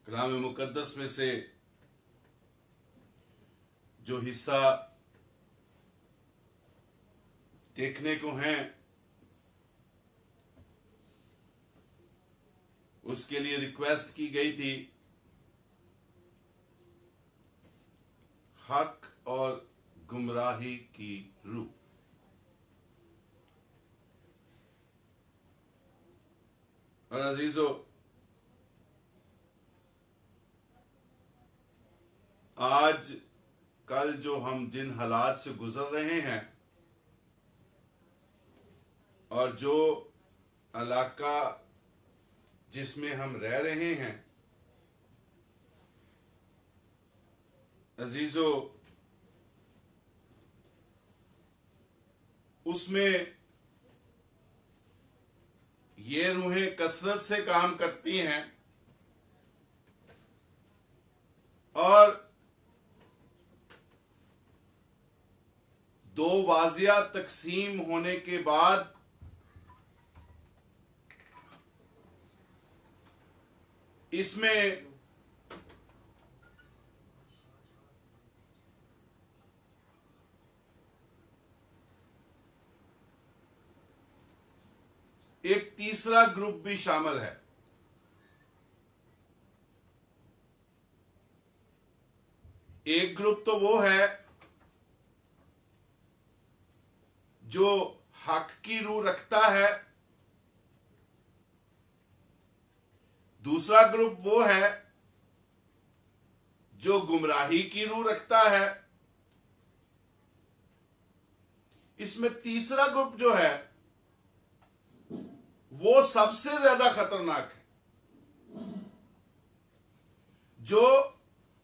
कलाम मुकद्दस में से जो हिस्सा देखने को हैं उसके लिए रिक्वेस्ट की गई थी। हक और गुमराही की रूह। और अजीजों, आज कल जो हम जिन हालात से गुजर रहे हैं और जो इलाका जिसमें हम रह रहे हैं, अजीजों, उसमें ये रूहें कसरत से काम करती हैं और दो वाजिया तकसीम होने के बाद इसमें एक तीसरा ग्रुप भी शामिल है। एक ग्रुप तो वो है जो हक की रूह रखता है, दूसरा ग्रुप वो है जो गुमराही की रूह रखता है, इसमें तीसरा ग्रुप जो है वो सबसे ज्यादा खतरनाक है, जो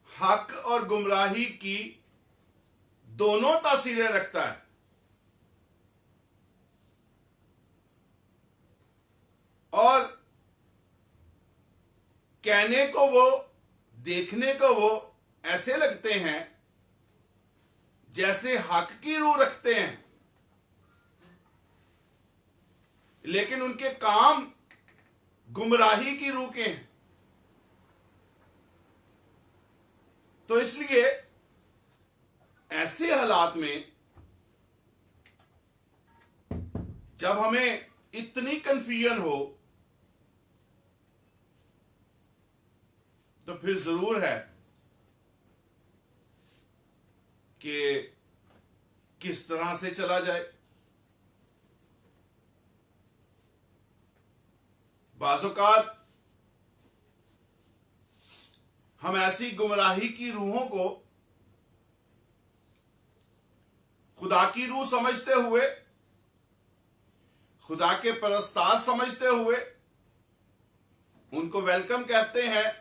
हक और गुमराही की दोनों तासीरें रखता है। और कहने को वो, देखने को वो ऐसे लगते हैं जैसे हक की रूह रखते हैं, लेकिन उनके काम गुमराही की रूह के हैं। तो इसलिए ऐसे हालात में जब हमें इतनी कंफ्यूजन हो तो फिर जरूर है कि किस तरह से चला जाए। बाज़ औक़ात हम ऐसी गुमराही की रूहों को खुदा की रूह समझते हुए, खुदा के परस्तार समझते हुए उनको वेलकम कहते हैं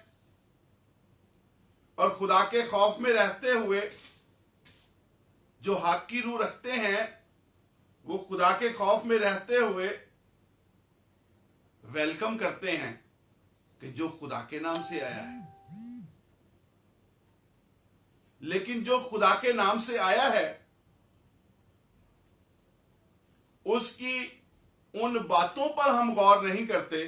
और खुदा के खौफ में रहते हुए जो हक की रूह रखते हैं वो खुदा के खौफ में रहते हुए वेलकम करते हैं कि जो खुदा के नाम से आया है। लेकिन जो खुदा के नाम से आया है उसकी उन बातों पर हम गौर नहीं करते,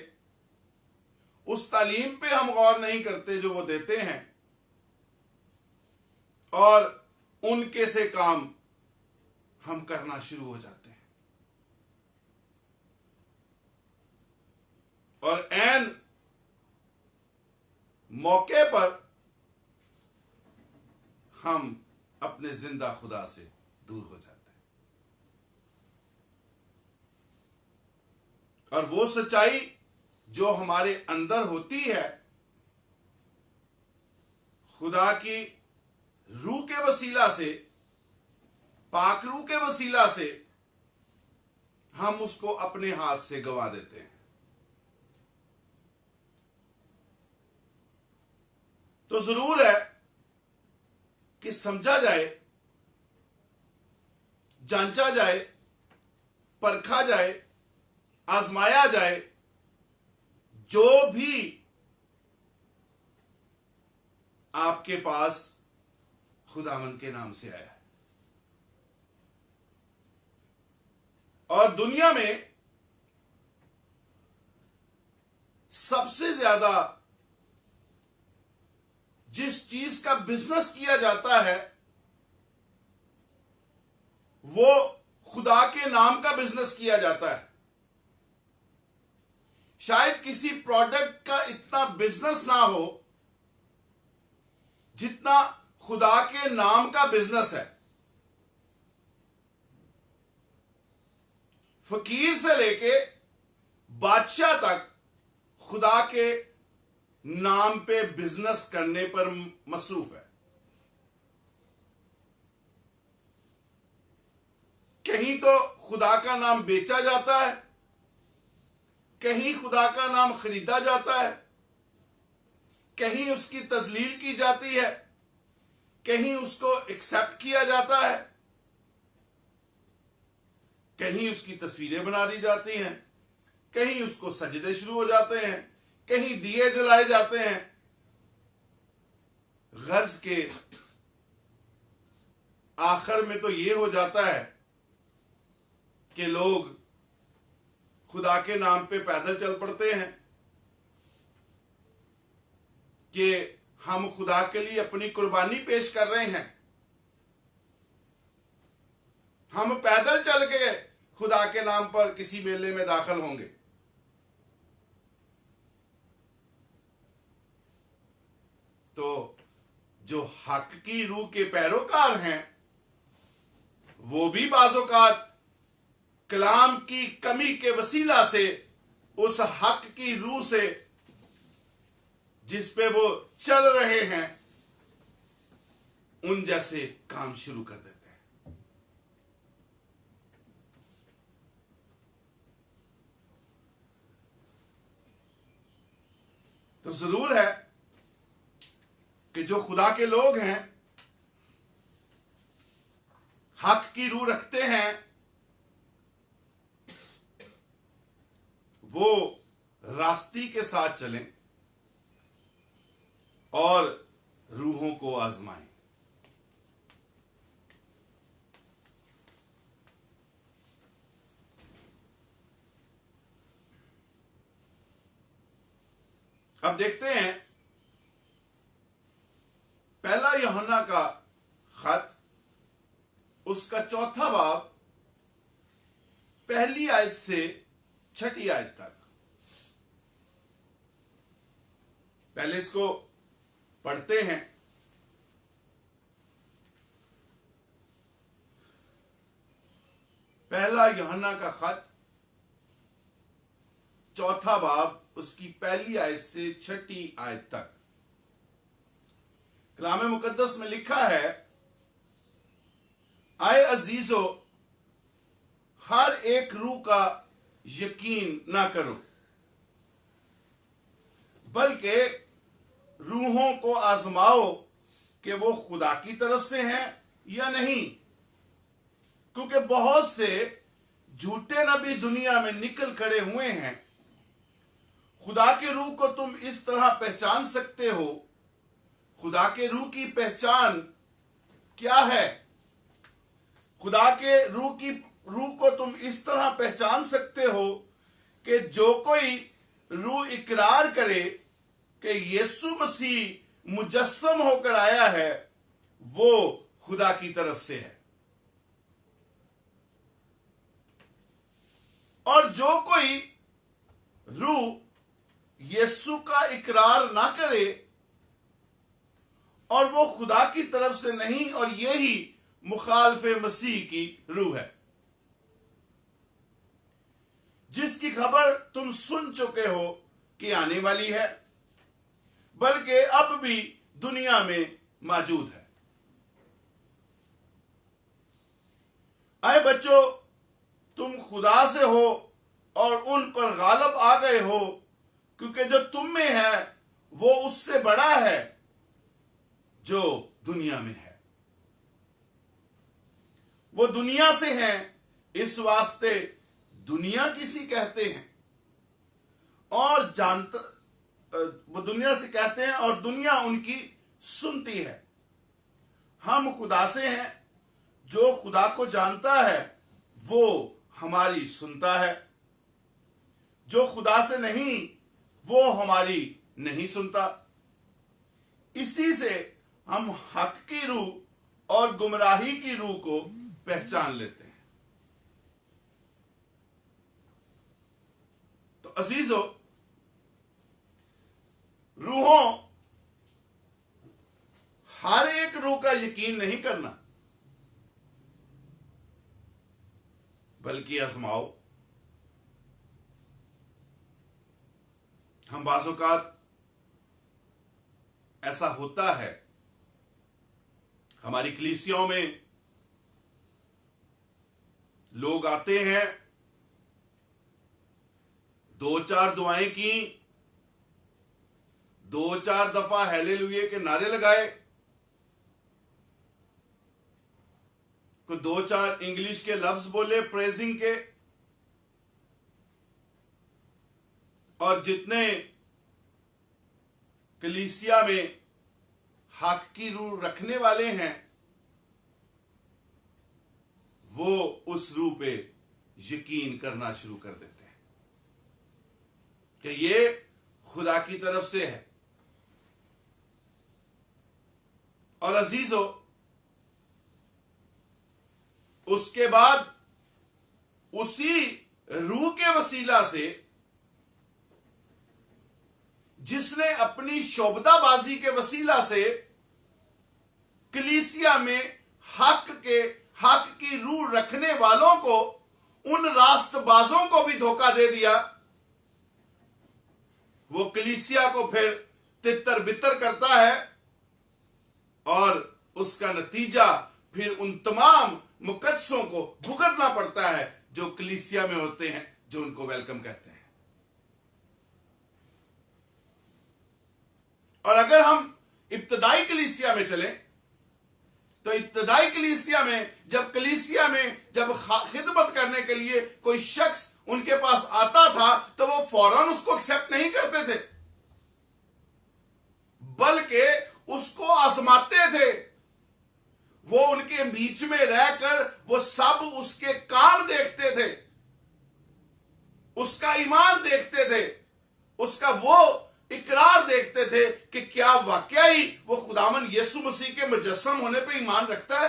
उस तालीम पे हम गौर नहीं करते जो वो देते हैं, और उनके से काम हम करना शुरू हो जाते हैं। और ऐन मौके पर हम अपने जिंदा खुदा से दूर हो जाते हैं। और वो सच्चाई जो हमारे अंदर होती है, खुदा की रूह के वसीला से, पाक रूह के वसीला से हम उसको अपने हाथ से गवा देते हैं। तो जरूर है कि समझा जाए, जांचा जाए, परखा जाए, आजमाया जाए जो भी आपके पास खुदावंद के नाम से आया है। और दुनिया में सबसे ज्यादा जिस चीज का बिजनेस किया जाता है वो खुदा के नाम का बिजनेस किया जाता है। शायद किसी प्रोडक्ट का इतना बिजनेस ना हो जितना खुदा के नाम का बिजनेस है। फकीर से लेके बादशाह तक खुदा के नाम पे बिजनेस करने पर मसरूफ है। कहीं तो खुदा का नाम बेचा जाता है, कहीं खुदा का नाम खरीदा जाता है, कहीं उसकी तजलील की जाती है, कहीं उसको एक्सेप्ट किया जाता है, कहीं उसकी तस्वीरें बना दी जाती हैं, कहीं उसको सजदे शुरू हो जाते हैं, कहीं दिए जलाए जाते हैं। गर्ज के आखिर में तो ये हो जाता है कि लोग खुदा के नाम पे पैदल चल पड़ते हैं कि हम खुदा के लिए अपनी कुर्बानी पेश कर रहे हैं। हम पैदल चल के खुदा के नाम पर किसी मेले में दाखिल होंगे। तो जो हक की रूह के पैरोकार हैं वो भी बाज़-औक़ात कलाम की कमी के वसीला से उस हक की रूह से जिस पे वो चल रहे हैं उन जैसे काम शुरू कर देते हैं। तो जरूर है कि जो खुदा के लोग हैं, हक की रूह रखते हैं, वो रास्ती के साथ चलें और रूहों को आजमाएं। अब देखते हैं पहला यूहन्ना का खत, उसका 4था बाब, पहली आयत से 6ठी आयत तक। पहले इसको पढ़ते हैं। पहला यूहन्ना का खत 4था बाब, उसकी पहली आयत से 6ठी आयत तक। कलाम मुकद्दस में लिखा है, आए अजीजो, हर एक रूह का यकीन ना करो, बल्कि रूहों को आजमाओ कि वो खुदा की तरफ से हैं या नहीं, क्योंकि बहुत से झूठे नबी दुनिया में निकल खड़े हुए हैं। खुदा के रूह को तुम इस तरह पहचान सकते हो। खुदा के रूह की पहचान क्या है? खुदा के रूह को तुम इस तरह पहचान सकते हो कि जो कोई रूह इकरार करे कि यीशु मसीह मुजस्सम होकर आया है, वो खुदा की तरफ से है। और जो कोई रूह यीशु का इकरार ना करे और वो खुदा की तरफ से नहीं, और यही मुखालिफ मसीह की रूह है, जिसकी खबर तुम सुन चुके हो कि आने वाली है, बल्कि अब भी दुनिया में मौजूद है। आए बच्चों, तुम खुदा से हो और उन पर गालिब आ गए हो, क्योंकि जो तुम में है वो उससे बड़ा है जो दुनिया में है। वो दुनिया से हैं, इस वास्ते दुनिया किसी कहते हैं और वो दुनिया से कहते हैं और दुनिया उनकी सुनती है। हम खुदा से हैं, जो खुदा को जानता है वो हमारी सुनता है, जो खुदा से नहीं वो हमारी नहीं सुनता। इसी से हम हक की रूह और गुमराही की रूह को पहचान लेते हैं। तो अजीजों, रूहों, हर एक रूह का यकीन नहीं करना, बल्कि आजमाओ। हम बाज़-औक़ात ऐसा होता है, हमारी कलीसियाओं में लोग आते हैं, 2-4 दुआएं की, 2-4 दफा हालेलुया के नारे लगाए, को 2-4 इंग्लिश के लफ्ज बोले प्रेजिंग के, और जितने कलीसिया में हक की रूह रखने वाले हैं, वो उस रूह पे यकीन करना शुरू कर देते हैं कि ये खुदा की तरफ से है। और अजीजों, उसके बाद उसी रूह के वसीला से जिसने अपनी शोबदाबाजी के वसीला से कलीसिया में हक की रूह रखने वालों को, उन रास्तबाजों को भी धोखा दे दिया, वो कलीसिया को फिर तितर बितर करता है और उसका नतीजा फिर उन तमाम मुकद्दसों को भुगतना पड़ता है जो कलीसिया में होते हैं, जो उनको वेलकम कहते हैं। और अगर हम इब्तदाई कलीसिया में चलें, तो इब्तदाई कलीसिया में जब खिदमत करने के लिए कोई शख्स उनके पास आता था, तो वो फौरन उसको एक्सेप्ट नहीं करते थे, बल्कि उसको आजमाते थे। वो उनके बीच में रहकर वो सब उसके काम देखते थे, उसका ईमान देखते थे, उसका वो इकरार देखते थे कि क्या वाकई वो खुदावन यीशु मसीह के मुजस्सम होने पे ईमान रखता है,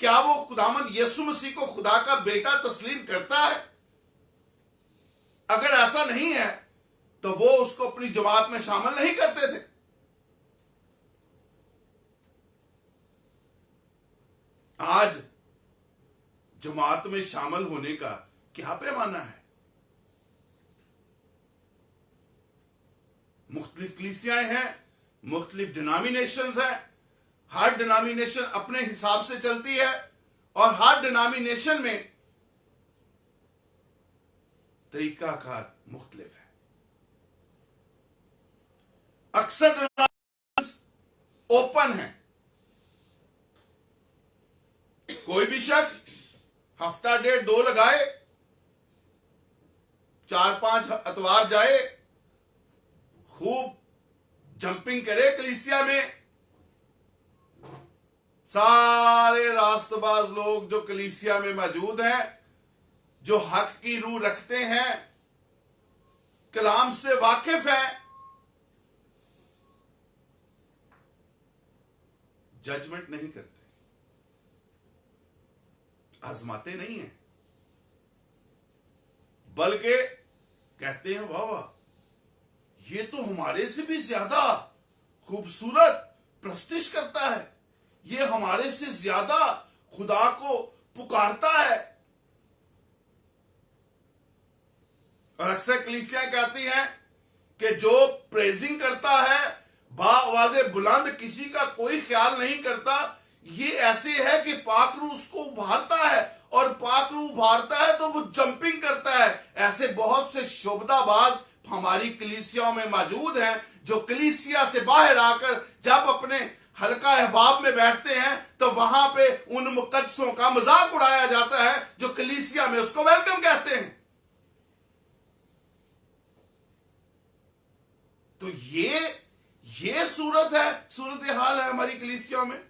क्या वो खुदावन यीशु मसीह को खुदा का बेटा तस्लीम करता है। अगर ऐसा नहीं है तो वो उसको अपनी जमात में शामिल नहीं करते थे। आज जमात में शामिल होने का क्या पैमाना है? मुख्तलिफ कलीसियाएं हैं, मुख्तलिफ डिनोमिनेशंस हैं, हर डिनोमिनेशन अपने हिसाब से चलती है और हर डिनोमिनेशन में तरीकाकार मुख्तलिफ है। अक्सर ओपन है, कोई भी शख्स हफ्ता 1.5-2 लगाए, 4-5 अतवार जाए, खूब जंपिंग करे कलीसिया में। सारे रास्तबाज लोग जो कलीसिया में मौजूद हैं, जो हक की रूह रखते हैं, कलाम से वाकिफ है, जजमेंट नहीं करते, आजमाते नहीं हैं, बल्कि कहते हैं वाह वाह, ये तो हमारे से भी ज्यादा खूबसूरत प्रस्तिश करता है, ये हमारे से ज्यादा खुदा को पुकारता है। और अक्सर कलीसियां कहती हैं कि जो प्रेजिंग करता है बाआवाज़े बुलंद, किसी का कोई ख्याल नहीं करता, ये ऐसे है कि पाक रूह उसको उभारता है, और पाक रूह उभारता है तो वो जंपिंग करता है। ऐसे बहुत से शोबदाबाज हमारी कलीसियाओं में मौजूद हैं, जो कलीसिया से बाहर आकर जब अपने हल्का अहबाब में बैठते हैं तो वहां पे उन मुकद्दसों का मजाक उड़ाया जाता है जो कलीसिया में उसको वेलकम कहते हैं। तो ये सूरत हाल है हमारी कलीसियाओं में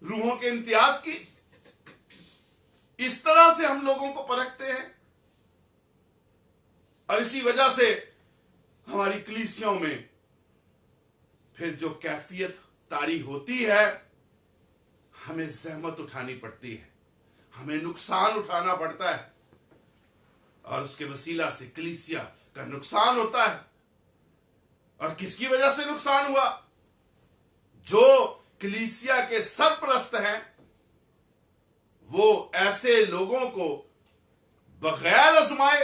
रूहों के इम्तियाज की। इस तरह से हम लोगों को परखते हैं, और इसी वजह से हमारी कलीसियाओं में फिर जो कैफियत तारी होती है, हमें जहमत उठानी पड़ती है, हमें नुकसान उठाना पड़ता है, और उसके वसीला से कलीसिया का नुकसान होता है। और किसकी वजह से नुकसान हुआ? जो कलीसिया के सरपरस्त हैं, वो ऐसे लोगों को बगैर आजमाए,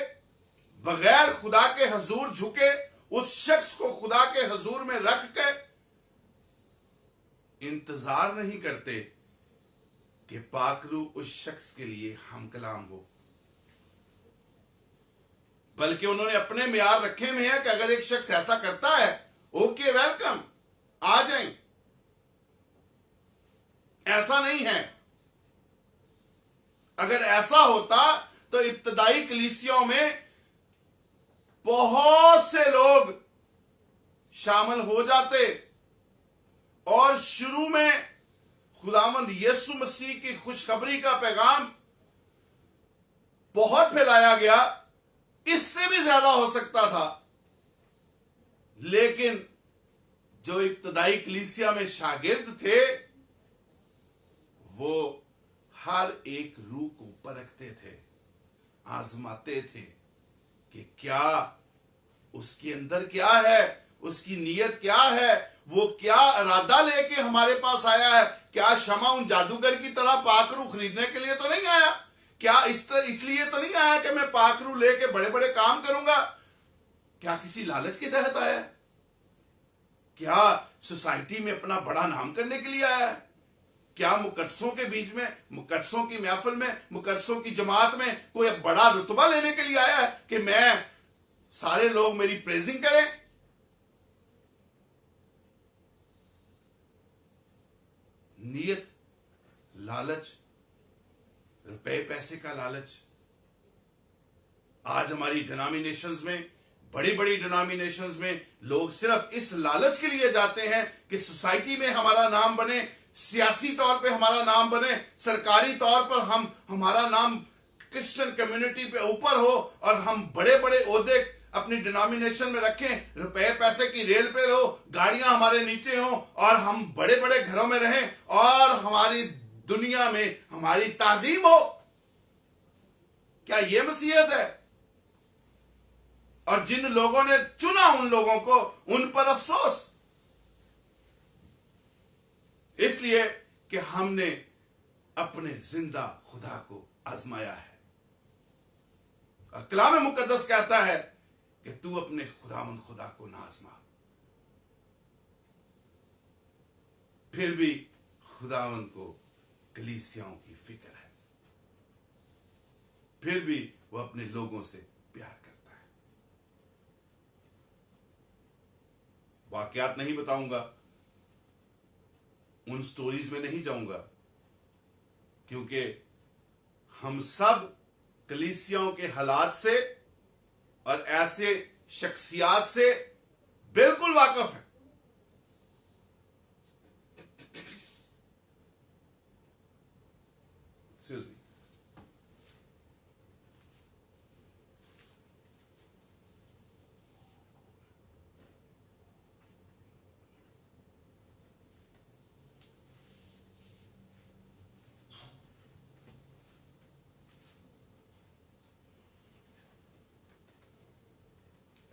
बगैर खुदा के हजूर झुके, उस शख्स को खुदा के हजूर में रख के इंतजार नहीं करते कि पाकरू उस शख्स के लिए हम कलाम हो, बल्कि उन्होंने अपने मियार रखे हुए हैं कि अगर एक शख्स ऐसा करता है, ओके वेलकम, आ जाएं। ऐसा नहीं है। अगर ऐसा होता तो इब्तदाई कलीसियाओं में बहुत से लोग शामिल हो जाते, और शुरू में खुदावंद यीशु मसीह की खुशखबरी का पैगाम बहुत फैलाया गया, इससे भी ज्यादा हो सकता था। लेकिन जो इब्तदाई कलीसिया में शागिर्द थे, वो हर एक रूह को परखते थे, आजमाते थे कि क्या उसके अंदर क्या है, उसकी नीयत क्या है, वो क्या इरादा लेके हमारे पास आया है। क्या शमा उन जादूगर की तरह पाकरू खरीदने के लिए तो नहीं आया? क्या इसलिए तो नहीं आया कि मैं पाकरू लेके बड़े बड़े काम करूंगा? क्या किसी लालच के तहत आया है? क्या सोसाइटी में अपना बड़ा नाम करने के लिए आया है? क्या मुकद्दसों के बीच में, मुकद्दसों की महफिल में, मुकद्दसों की जमात में कोई बड़ा रुतबा लेने के लिए आया है कि मैं सारे लोग मेरी प्रेजिंग करें? नीयत, लालच, रुपए पैसे का लालच। आज हमारी डिनोमिनेशंस में, बड़ी बड़ी डिनोमिनेशंस में लोग सिर्फ इस लालच के लिए जाते हैं कि सोसाइटी में हमारा नाम बने, सियासी तौर पे हमारा नाम बने, सरकारी तौर पर हमारा नाम क्रिश्चियन कम्युनिटी पे ऊपर हो, और हम बड़े बड़े ओहदे अपनी डिनोमिनेशन में रखें, रुपए पैसे की रेल पे हो, गाड़ियां हमारे नीचे हो, और हम बड़े बड़े घरों में रहें, और हमारी दुनिया में हमारी ताजीम हो। क्या ये मसीहत है? और जिन लोगों ने चुना उन लोगों को, उन पर अफसोस, इसलिए कि हमने अपने जिंदा खुदा को आजमाया है। और कलाम मुकद्दस कहता है कि तू अपने खुदा को ना आजमा। फिर भी खुदावन को कलीसियाओं की फिक्र है, फिर भी वो अपने लोगों से प्यार करता है। वाकयात नहीं बताऊंगा, उन स्टोरीज में नहीं जाऊंगा, क्योंकि हम सब कलीसियाओं के हालात से और ऐसे शख्सियात से बिल्कुल वाकिफ हैं। Excuse me.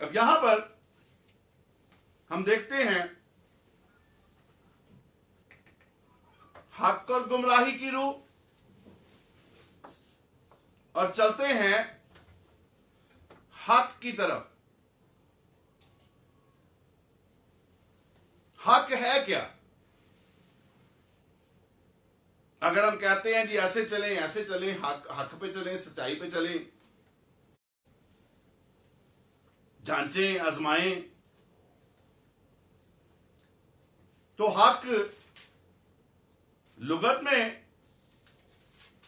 अब यहां पर हम देखते हैं हक और गुमराही की रूह, और चलते हैं हक की तरफ। हक है क्या? अगर हम कहते हैं जी ऐसे चलें, हक पे चलें, सच्चाई पे चलें, जांचें, आजमाएं, तो हक लुगत में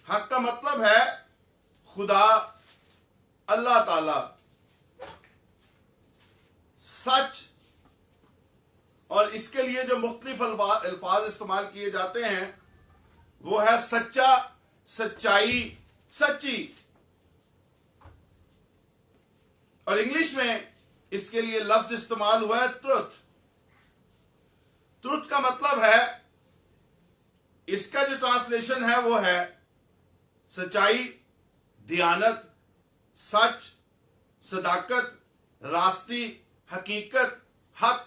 हक का मतलब है खुदा, अल्लाह ताला सच, और इसके लिए जो मुख्तलिफ अल्फाज इस्तेमाल किए जाते हैं वो है सच्चा, सच्चाई, सच्ची। और इंग्लिश में इसके लिए लफ्ज इस्तेमाल हुआ है ट्रुथ। ट्रुथ का मतलब है, इसका जो ट्रांसलेशन है वो है सच्चाई, दियानत, सच, सदाकत, रास्ती, हकीकत, हक।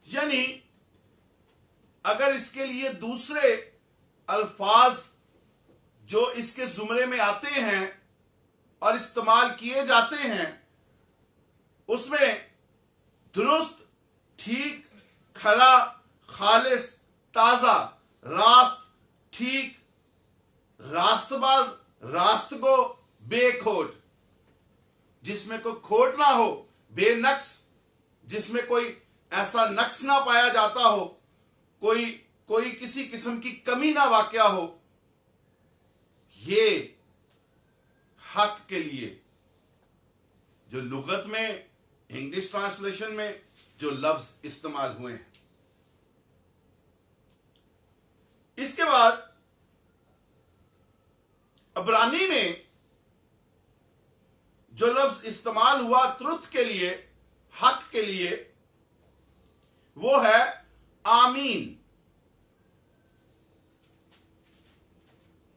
यानी अगर इसके लिए दूसरे अल्फाज जो इसके जुमरे में आते हैं और इस्तेमाल किए जाते हैं, उसमें दुरुस्त, ठीक, खरा, खालिस, ताजा, रास्त, ठीक, रास्तबाज, रास्तगो, बेखोट, जिसमें कोई खोट ना हो, बेनक्स, जिसमें कोई ऐसा नक्स ना पाया जाता हो, कोई किसी किस्म की कमी ना वाकया हो, ये हक के लिए जो लुगत में, इंग्लिश ट्रांसलेशन में जो लफ्ज इस्तेमाल हुए हैं। इसके बाद अब्रानी में जो लफ्ज इस्तेमाल हुआ ट्रुथ के लिए, हक के लिए, वो है आमीन।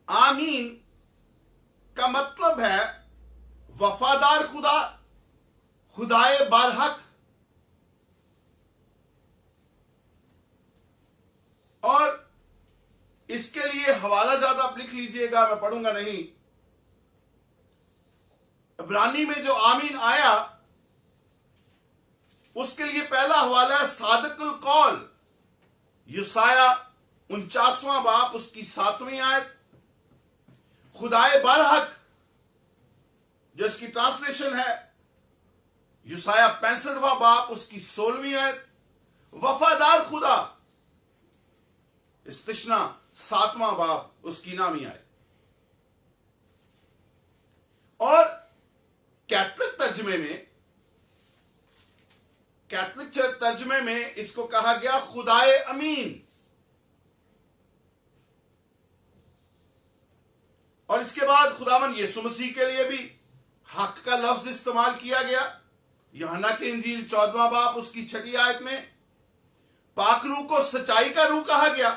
आमीन का मतलब है वफादार खुदा, खुदाए बारहक। और इसके लिए हवाला ज्यादा आप लिख लीजिएगा, मैं पढ़ूंगा नहीं। इब्रानी में जो आमीन आया उसके लिए पहला हवाला है सादिकुल कौल, युसाया 49वां बाब उसकी 7वीं आयत। खुदाए बारहक जो इसकी ट्रांसलेशन है युसाया 65वां बाब उसकी 16वीं आयत। वफादार खुदा इस्तिश्ना 7वां बाब उसकी 9वीं आयत। और कैथलिक तर्जमे में इसको कहा गया खुदाए अमीन। और इसके बाद खुदावन यीशु मसीह के लिए भी हक का लफ्ज इस्तेमाल किया गया। यूहन्ना की इंजील 14वां बाब उसकी 6ठी आयत में पाक रूह को सच्चाई का रूह कहा गया।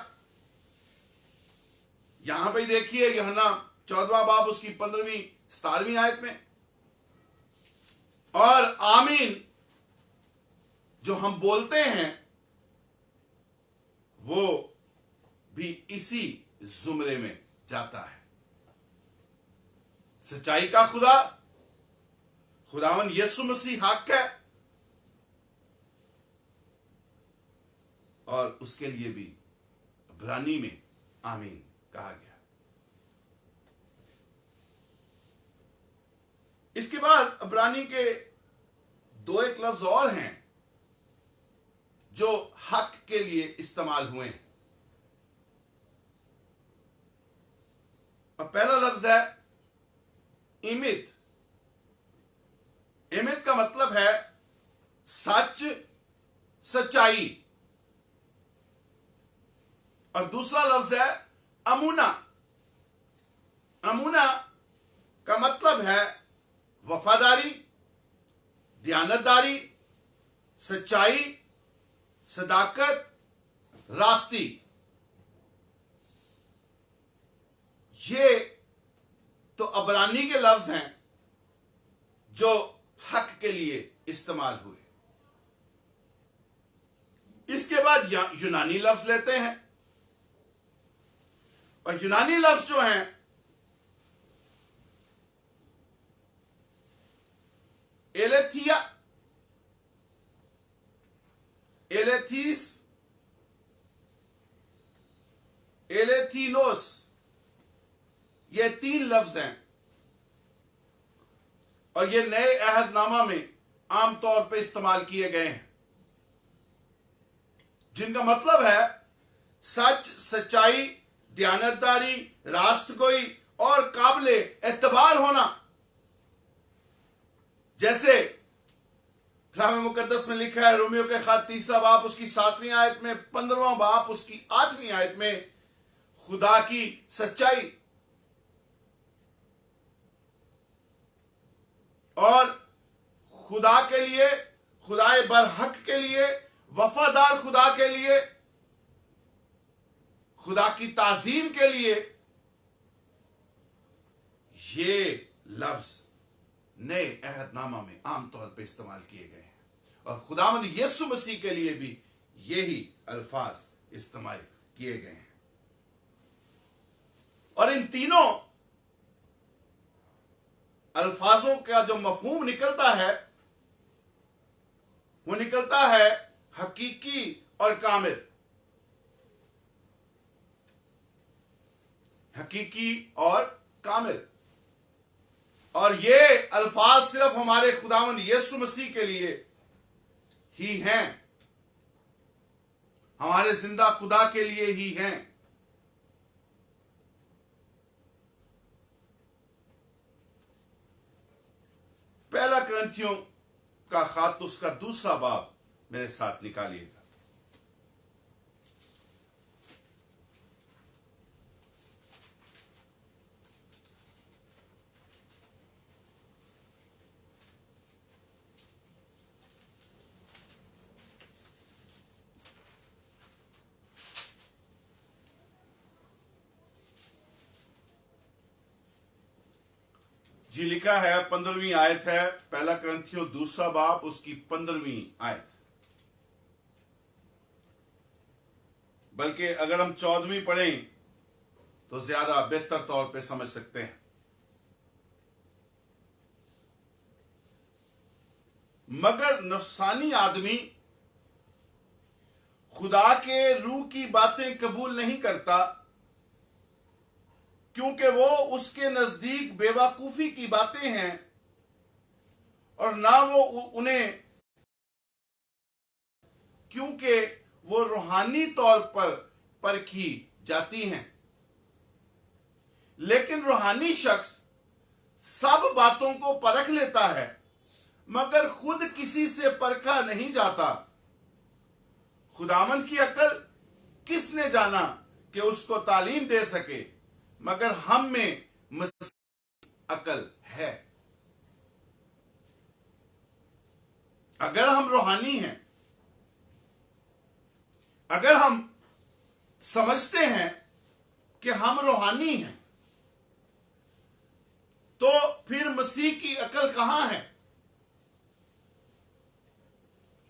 यहां पे देखिए यूहन्ना 14वां बाब उसकी 15वीं 17वीं आयत में। और आमीन जो हम बोलते हैं वो भी इसी जुमरे में जाता है। सच्चाई का खुदा, खुदावन यीशु मसीह हक है, और उसके लिए भी इब्रानी में आमीन कहा गया। इसके बाद इब्रानी के एक लफ्ज और हैं जो हक के लिए इस्तेमाल हुए हैं। और पहला लफ्ज है इमित। इमित का मतलब है सच, सच्चाई। और दूसरा लफ्ज है अमूना। अमूना का मतलब है वफादारी, दयानतदारी, सच्चाई, सदाकत, रास्ती। ये तो अबरानी के लफ्ज हैं जो हक के लिए इस्तेमाल हुए। इसके बाद यूनानी लफ्ज लेते हैं। और यूनानी लफ्ज जो हैं एलेथिया, एलेथीस, एलेथीनोस, ये 3 लफ्ज हैं। और ये नए अहदनामा में आमतौर पर इस्तेमाल किए गए हैं, जिनका मतलब है सच, सच्चाई, दयानतदारी, रास्तगोई और काबिले एतबार होना। जैसे कलाम मुकद्दस में लिखा है रोमियो के खत 3 बाब उसकी 7वीं आयत में, 15वां बाब उसकी 8वीं आयत में, खुदा की सच्चाई और खुदा के लिए, खुदाए बरहक के लिए, वफादार खुदा के लिए, खुदा की ताजीम के लिए, ये लफ्ज नए अहदनामा में आमतौर पर इस्तेमाल किए गए हैं और खुदावंद यीशु मसीह के लिए भी यही अल्फाज इस्तेमाल किए गए हैं। और इन तीनों अल्फाजों का जो मफहूम निकलता है वो निकलता है हकीकी और कामिल। हकीकी और कामिल। और ये अल्फाज सिर्फ हमारे खुदावंद यीशु मसीह के लिए ही हैं, हमारे जिंदा खुदा के लिए ही हैं। पहला करंथियों का खात उसका दूसरा बाब मेरे साथ निकालिएगा। जी लिखा है 15वीं आयत है, पहला करंथियों दूसरा बाब उसकी 15वीं आयत। बल्कि अगर हम 14वीं पढ़ें तो ज्यादा बेहतर तौर पे समझ सकते हैं। मगर नफसानी आदमी खुदा के रूह की बातें कबूल नहीं करता, क्योंकि वो उसके नजदीक बेवकूफी की बातें हैं और ना वो उन्हें, क्योंकि वो रूहानी तौर पर परखी जाती हैं। लेकिन रूहानी शख्स सब बातों को परख लेता है, मगर खुद किसी से परखा नहीं जाता। खुदावंद की अकल किसने जाना कि उसको तालीम दे सके, मगर हम में मसीह अकल है। अगर हम रूहानी हैं, अगर हम समझते हैं कि हम रूहानी हैं, तो फिर मसीह की अकल कहां है?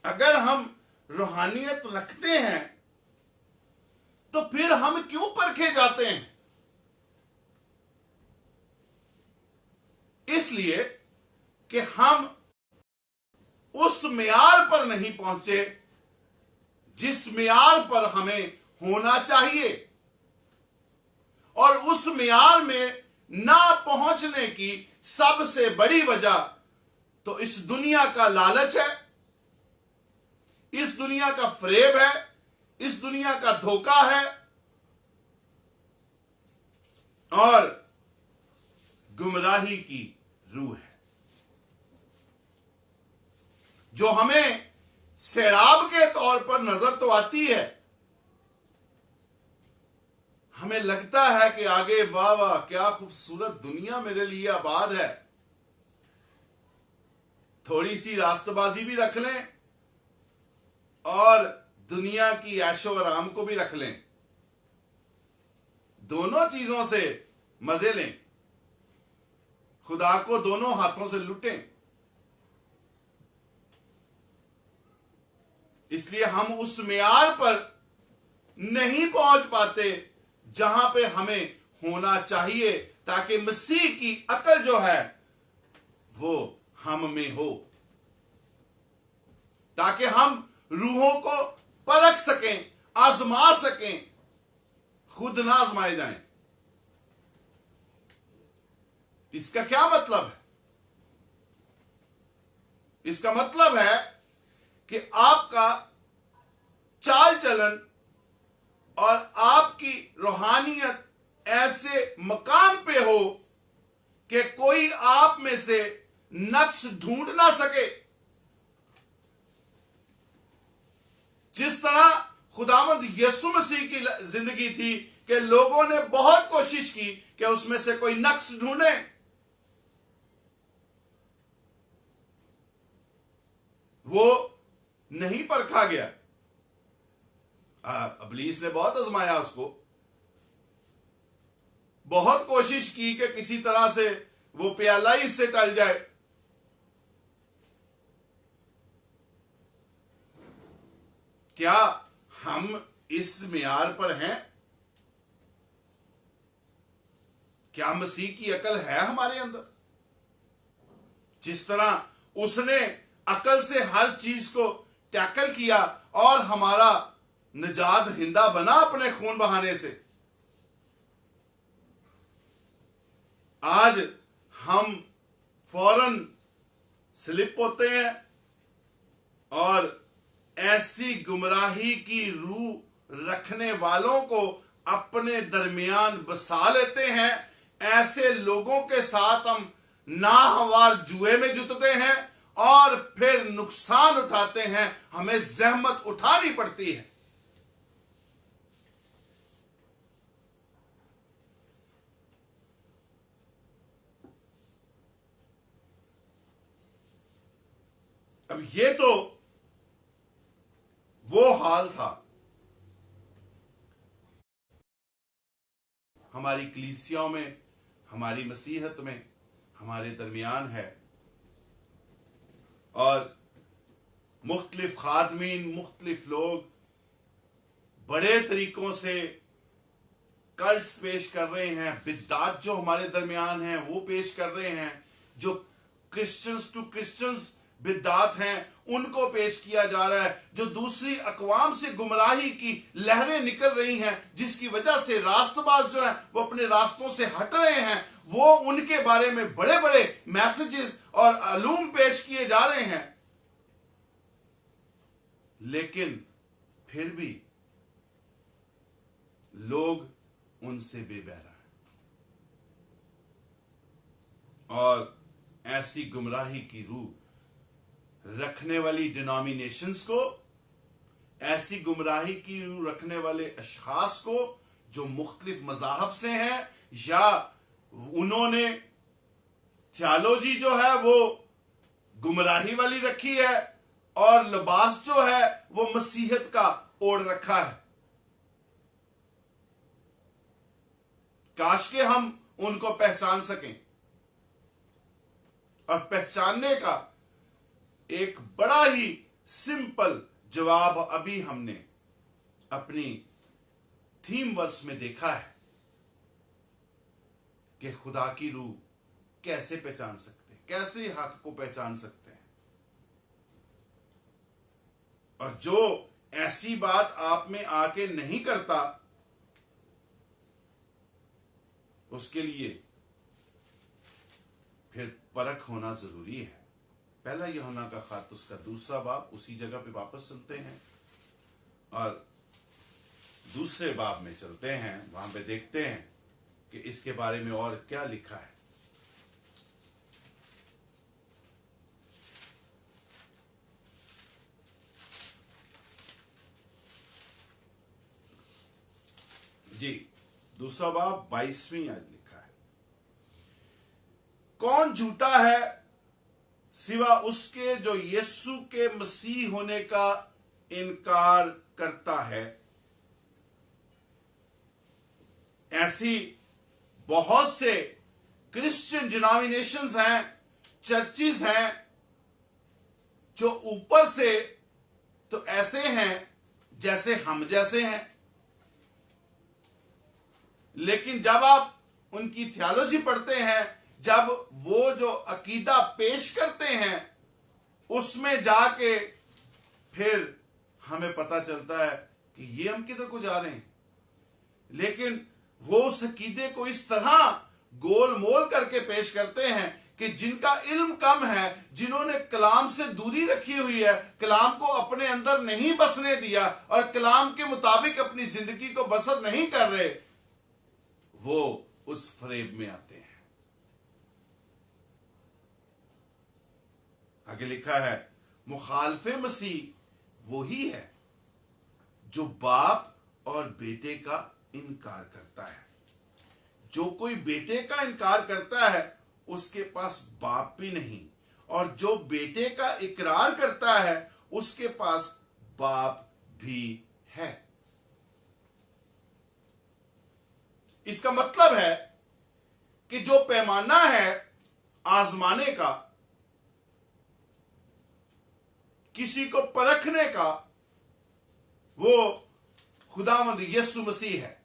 अगर हम रूहानियत रखते हैं तो फिर हम क्यों परखे जाते हैं? इसलिए कि हम उस मियार पर नहीं पहुंचे जिस मियार पर हमें होना चाहिए, और उस मियार में ना पहुंचने की सबसे बड़ी वजह तो इस दुनिया का लालच है, इस दुनिया का फरेब है, इस दुनिया का धोखा है और गुमराही की रूह है, जो हमें शराब के तौर पर नजर तो आती है। हमें लगता है कि आगे वाह वाह क्या खूबसूरत दुनिया मेरे लिए आबाद है, थोड़ी सी रास्तबाजी भी रख लें और दुनिया की ऐशो आराम को भी रख लें, दोनों चीजों से मजे लें, खुदा को दोनों हाथों से लूटें। इसलिए हम उस मियार पर नहीं पहुंच पाते जहां पे हमें होना चाहिए, ताकि मसीह की अकल जो है वो हम में हो, ताकि हम रूहों को परख सकें, आजमा सकें, खुद ना आजमाए जाएं। इसका क्या मतलब है? इसका मतलब है कि आपका चाल चलन और आपकी रूहानियत ऐसे मकाम पे हो कि कोई आप में से नक्स ढूंढ ना सके। जिस तरह खुदावंद यीशु मसीह की जिंदगी थी कि लोगों ने बहुत कोशिश की कि उसमें से कोई नक्स ढूंढे, वो नहीं परखा गया। इब्लीस ने बहुत आजमाया उसको, बहुत कोशिश की कि किसी तरह से वो प्याला ही इससे टल जाए। क्या हम इस मियार पर हैं? क्या मसीह की अकल है हमारे अंदर? जिस तरह उसने अकल से हर चीज को टैकल किया और हमारा निजात हिंदा बना अपने खून बहाने से, आज हम फौरन स्लिप होते हैं और ऐसी गुमराही की रूह रखने वालों को अपने दरमियान बसा लेते हैं। ऐसे लोगों के साथ हम नाहवार जुए में जुटते हैं और फिर नुकसान उठाते हैं, हमें जहमत उठानी पड़ती है। अब ये तो वो हाल था हमारी कलीसियाओं में, हमारी मसीहत में, हमारे दरमियान है। और मुख्तलिफ खादमीन, मुख्तलिफ लोग बड़े तरीकों से कल्ट्स पेश कर रहे हैं, बिद्दात जो हमारे दरमियान हैं वो पेश कर रहे हैं, जो क्रिश्चियंस टू क्रिश्चियंस बिद्दात हैं उनको पेश किया जा रहा है, जो दूसरी अकवाम से गुमराही की लहरें निकल रही हैं, जिसकी वजह से रास्तबाज जो है वो अपने रास्तों से हट रहे हैं, वो उनके बारे में बड़े बड़े मैसेजेस और अलूम पेश किए जा रहे हैं। लेकिन फिर भी लोग उनसे बेबहरा हैं और ऐसी गुमराही की रूह रखने वाली डिनोमिनेशंस को, ऐसी गुमराही की रूह रखने वाले अशखास को जो मुख्तलिफ मज़ाहब से हैं, या उन्होंने थियोलॉजी जो है वो गुमराही वाली रखी है और लिबास जो है वो मसीहत का ओढ़ रखा है। काश के हम उनको पहचान सकें। और पहचानने का एक बड़ा ही सिंपल जवाब अभी हमने अपनी थीम वर्स में देखा है कि खुदा की रूह कैसे पहचान सकते हैं, कैसे हक को पहचान सकते हैं। और जो ऐसी बात आप में आके नहीं करता, उसके लिए फिर परख होना जरूरी है। पहला यूहन्ना का खत उसका 2 बाब, उसी जगह पे वापस चलते हैं और दूसरे बाब में चलते हैं। वहां पे देखते हैं कि इसके बारे में और क्या लिखा है। जी, 2 बाब 22वीं आयत लिखा है, कौन झूठा है सिवा उसके जो यीशु के मसीह होने का इनकार करता है। ऐसी बहुत से क्रिश्चियन डिनोमिनेशंस हैं, चर्चेस हैं, जो ऊपर से तो ऐसे हैं जैसे हम जैसे हैं, लेकिन जब आप उनकी थियोलॉजी पढ़ते हैं, जब वो जो अकीदा पेश करते हैं, उसमें जाके फिर हमें पता चलता है कि ये हम किधर को जा रहे हैं। लेकिन वो उस अकीदे को इस तरह गोल मोल करके पेश करते हैं कि जिनका इल्म कम है, जिन्होंने कलाम से दूरी रखी हुई है, कलाम को अपने अंदर नहीं बसने दिया और कलाम के मुताबिक अपनी जिंदगी को बसर नहीं कर रहे, वो उस फरेब में आते हैं। आगे लिखा है, मुखालफे मसीह वही है जो बाप और बेटे का इनकार करता है। जो कोई बेटे का इनकार करता है उसके पास बाप भी नहीं, और जो बेटे का इकरार करता है उसके पास बाप भी है। इसका मतलब है कि जो पैमाना है आजमाने का, किसी को परखने का, वो खुदावंद यीशु मसीह है।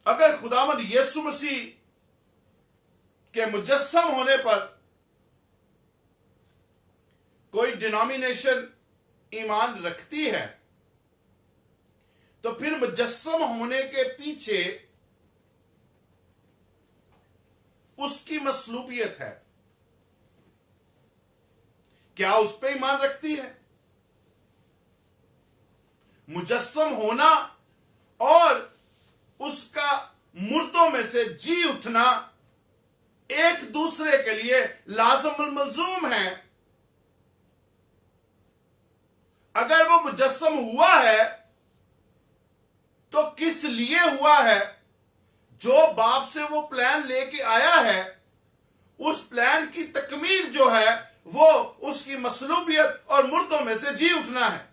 अगर खुदावंद यीशु मसीह के मुजस्सम होने पर कोई डिनोमिनेशन ईमान रखती है, तो फिर मुजस्सम होने के पीछे उसकी मसलूबियत है। क्या उस पर ईमान रखती है? मुजस्सम होना और उसका मुर्दों में से जी उठना एक दूसरे के लिए लाज़िमुल मलज़ूम है। अगर वो मुजस्सम हुआ है तो किस लिए हुआ है? जो बाप से वो प्लान लेके आया है, उस प्लान की तकमील जो है वो उसकी मसलूबियत और मुर्दों में से जी उठना है।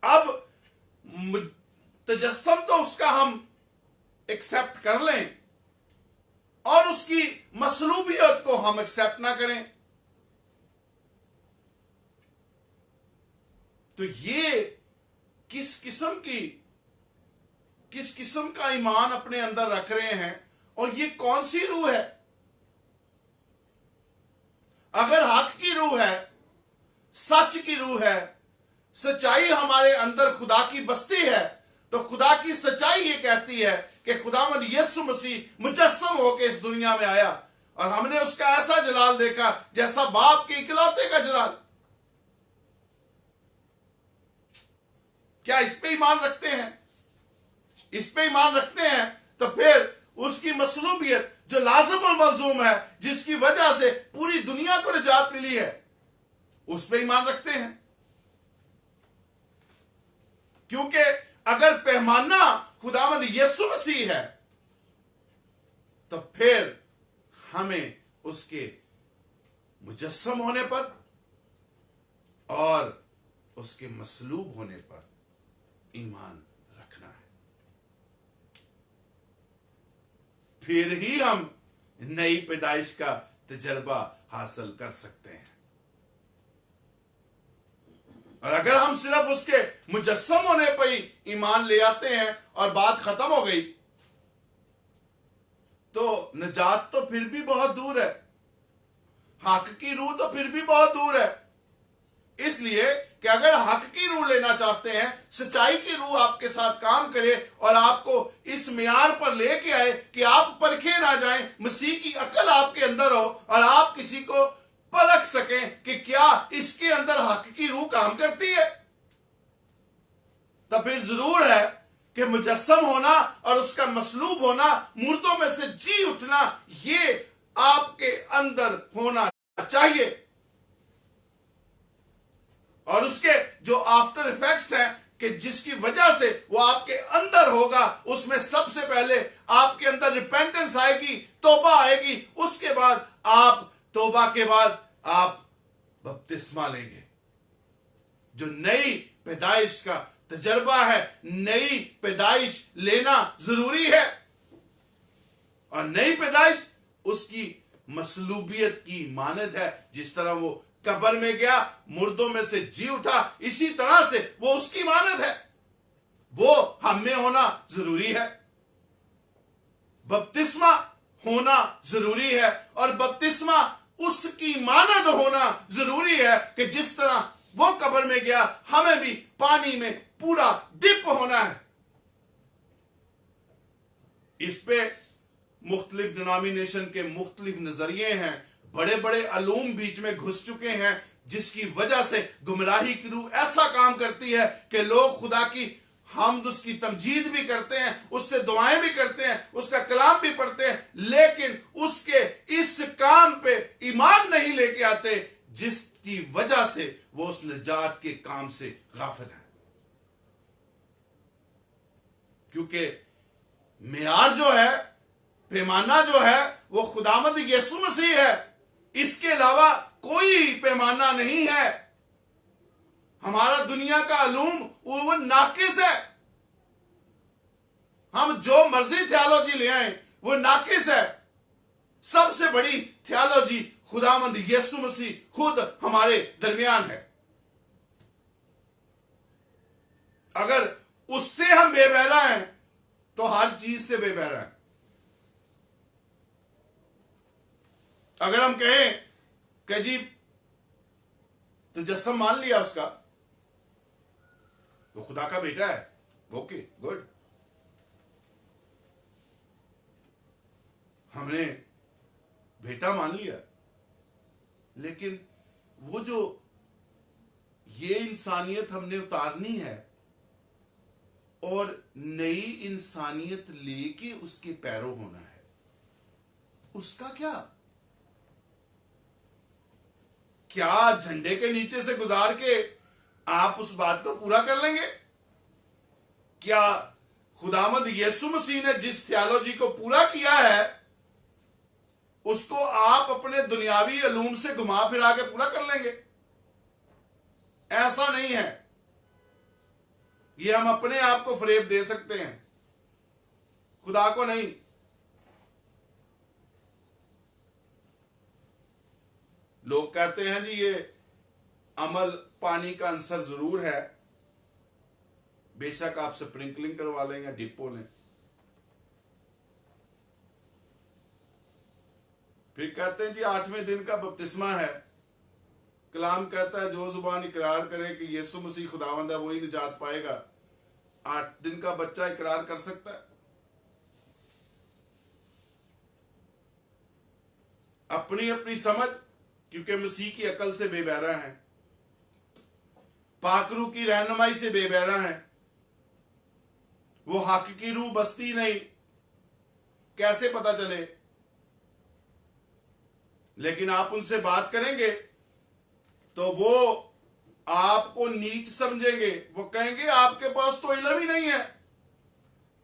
अब तजस्सम तो उसका हम एक्सेप्ट कर लें और उसकी मसलूबियत को हम एक्सेप्ट ना करें, तो ये किस किस्म का ईमान अपने अंदर रख रहे हैं और ये कौन सी रूह है? अगर हक की रूह है, सच की रूह है, सच्चाई हमारे अंदर खुदा की बस्ती है, तो खुदा की सच्चाई ये कहती है कि खुदावंद यीशु मसीह मुजस्सम होकर इस दुनिया में आया और हमने उसका ऐसा जलाल देखा जैसा बाप के इकलौते का जलाल। क्या इस पे ईमान रखते हैं? इस पे ईमान रखते हैं तो फिर उसकी मसलूबियत जो लाज़िमुल मलज़ूम है, जिसकी वजह से पूरी दुनिया को निजात मिली है, उस पे ईमान रखते हैं। क्योंकि अगर पैमाना खुदावंद यीशु मसीह है तो फिर हमें उसके मुजस्सम होने पर और उसके मसलूब होने पर ईमान रखना है। फिर ही हम नई पैदाइश का तजर्बा हासिल कर सकते हैं। और अगर हम सिर्फ उसके मुजस्सम होने पर ही ईमान ले आते हैं और बात खत्म हो गई, तो निजात तो फिर भी बहुत दूर है, हक की रूह तो फिर भी बहुत दूर है। इसलिए कि अगर हक की रूह लेना चाहते हैं, सच्चाई की रूह आपके साथ काम करे और आपको इस मियार पर लेके आए कि आप परखे ना जाएं, मसीह की अकल आपके अंदर हो और आप किसी को परख सकें कि क्या इसके अंदर हक की रूह काम करती है, तो फिर जरूर है कि मुजस्सम होना और उसका मसलूब होना, मुर्दों में से जी उठना, ये आपके अंदर होना चाहिए। और उसके जो आफ्टर इफेक्ट्स हैं कि जिसकी वजह से वो आपके अंदर होगा, उसमें सबसे पहले आपके अंदर रिपेंटेंस आएगी, तौबा आएगी। उसके बाद आप तौबा के बाद आप बपतिस्मा लेंगे। जो नई पैदाइश का तजर्बा है, नई पैदाइश लेना जरूरी है। और नई पैदाइश उसकी मसलूबियत की मानद है। जिस तरह वो कब्र में गया, मुर्दों में से जी उठा, इसी तरह से वो उसकी मानद है। वो हम में होना जरूरी है, बपतिस्मा होना जरूरी है। और बपतिस्मा उसकी मानद होना जरूरी है कि जिस तरह वो कब्र में गया, हमें भी पानी में पूरा डिप होना है। इस पे मुख्तलिफ डिनोमिनेशन के मुख्तलिफ नजरिए हैं, बड़े बड़े अलूम बीच में घुस चुके हैं, जिसकी वजह से गुमराही की रूह ऐसा काम करती है कि लोग खुदा की हमद, उसकी तमजीद भी करते हैं, उससे दुआएं भी करते हैं, उसका कलाम भी पढ़ते हैं, लेकिन उसके इस काम पे ईमान नहीं लेके आते, जिसकी वजह से वो उस निजात के काम से गाफिल है। क्योंकि मेयार जो है, पैमाना जो है, वो खुदावंद यीशु मसीह है, इसके अलावा कोई पैमाना नहीं है। हमारा दुनिया का अलूम वो नाकिस है। हम जो मर्जी थियोलॉजी ले आए वो नाकिस है। सबसे बड़ी थियोलॉजी खुदावंद यीशु मसीह खुद हमारे दरमियान है। अगर उससे हम बेबहरा हैं तो हर चीज से बेबहरा हैं। अगर हम कहें कि जी तो जस्म मान लिया उसका, वो खुदा का बेटा है, ओके गुड, हमने बेटा मान लिया, लेकिन वो जो ये इंसानियत हमने उतारनी है और नई इंसानियत लेके उसके पैरों होना है, उसका क्या झंडे के नीचे से गुजार के आप उस बात को पूरा कर लेंगे? क्या खुदावंद यीशु मसीह ने जिस थियोलॉजी को पूरा किया है उसको आप अपने दुनियावी अलूम से घुमा फिरा के पूरा कर लेंगे? ऐसा नहीं है। ये हम अपने आप को फरेब दे सकते हैं, खुदा को नहीं। लोग कहते हैं जी ये अमल पानी का अंसर जरूर है, बेशक आप स्प्रिंकलिंग करवा लें या डिपो लें। फिर कहते हैं जी 8वें दिन का बपतिस्मा है। कलाम कहता है जो जुबान इकरार करे कि यीशु मसीह खुदावंद है वही निजात पाएगा। 8 दिन का बच्चा इकरार कर सकता है? अपनी अपनी समझ, क्योंकि मसीह की अकल से बेबहरा है, पाकरू की रहनुमाई से बेबहरा है, वो हक की रूह बसती नहीं, कैसे पता चले? लेकिन आप उनसे बात करेंगे तो वो आपको नीच समझेंगे। वो कहेंगे आपके पास तो इल्म ही नहीं है,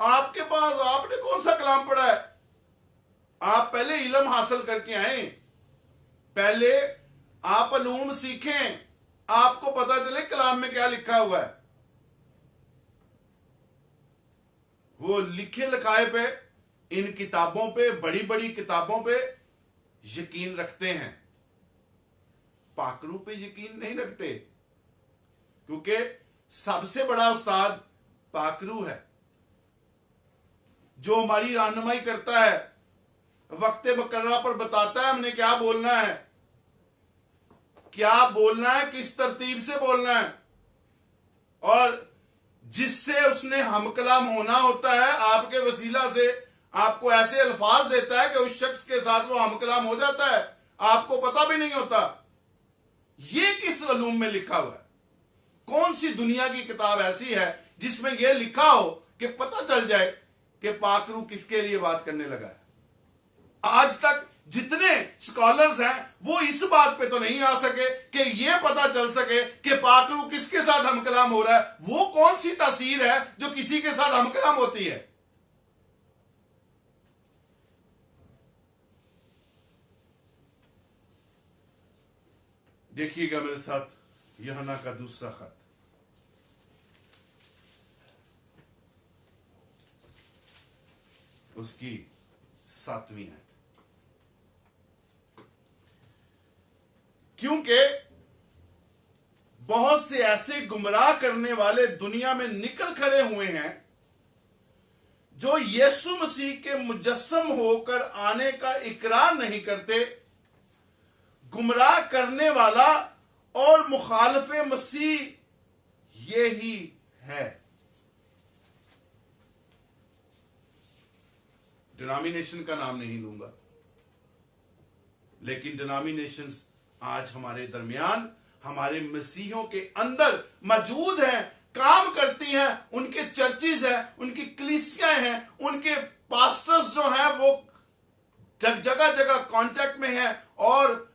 आपके पास आपने कौन सा कलाम पढ़ा है? आप पहले इल्म हासिल करके आए, पहले आप अलूम सीखें, आपको पता चले कलाम में क्या लिखा हुआ है। वो लिखे लिखाए पे, इन किताबों पे, बड़ी बड़ी किताबों पे यकीन रखते हैं, पाकरू पे यकीन नहीं रखते, क्योंकि सबसे बड़ा उस्ताद पाकरू है जो हमारी रहनुमाई करता है, वक्त मुकर्ररा पर बताता है हमने क्या बोलना है, क्या बोलना है, किस तरतीब से बोलना है, और जिससे उसने हम कलाम होना होता है आपके वसीला से आपको ऐसे अल्फाज देता है कि उस शख्स के साथ वो हम कलाम हो जाता है, आपको पता भी नहीं होता। ये किस अलूम में लिखा हुआ है? कौन सी दुनिया की किताब ऐसी है जिसमें यह लिखा हो कि पता चल जाए कि पाकरू किसके लिए बात करने लगा है? आज तक जितने स्कॉलर्स हैं वो इस बात पे तो नहीं आ सके कि यह पता चल सके कि पाकरू किसके साथ हम कलाम हो रहा है। वो कौन सी तासीर है जो किसी के साथ हम कलाम होती है? देखिएगा मेरे साथ यूहन्ना का दूसरा खत, उसकी 7वीं आयत। क्योंकि बहुत से ऐसे गुमराह करने वाले दुनिया में निकल खड़े हुए हैं जो यीशु मसीह के मुजस्सम होकर आने का इकरार नहीं करते। गुमराह करने वाला और मुखालिफे मसीह ये ही है। डिनोमिनेशन का नाम नहीं लूंगा, लेकिन डिनोमिनेशंस आज हमारे दरमियान, हमारे मसीहों के अंदर मौजूद हैं, काम करती हैं, उनके चर्चेज हैं, उनकी कलीसियाएं हैं, उनके पास्टर्स जो हैं वो जगह जगह कांटेक्ट में हैं और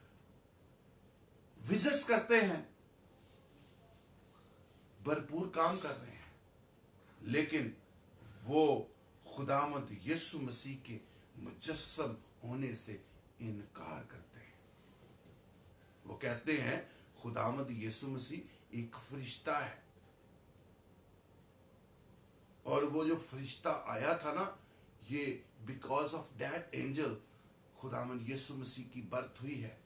विजिट्स करते हैं, भरपूर काम कर रहे हैं, लेकिन वो खुदावंद यीशु मसीह के मुजस्सम होने से इनकार करते हैं। वो कहते हैं खुदावंद यीशु मसीह एक फरिश्ता है, और वो जो फरिश्ता आया था ना, ये बिकॉज ऑफ दैट एंजल खुदावंद यीशु मसीह की बर्थ हुई है,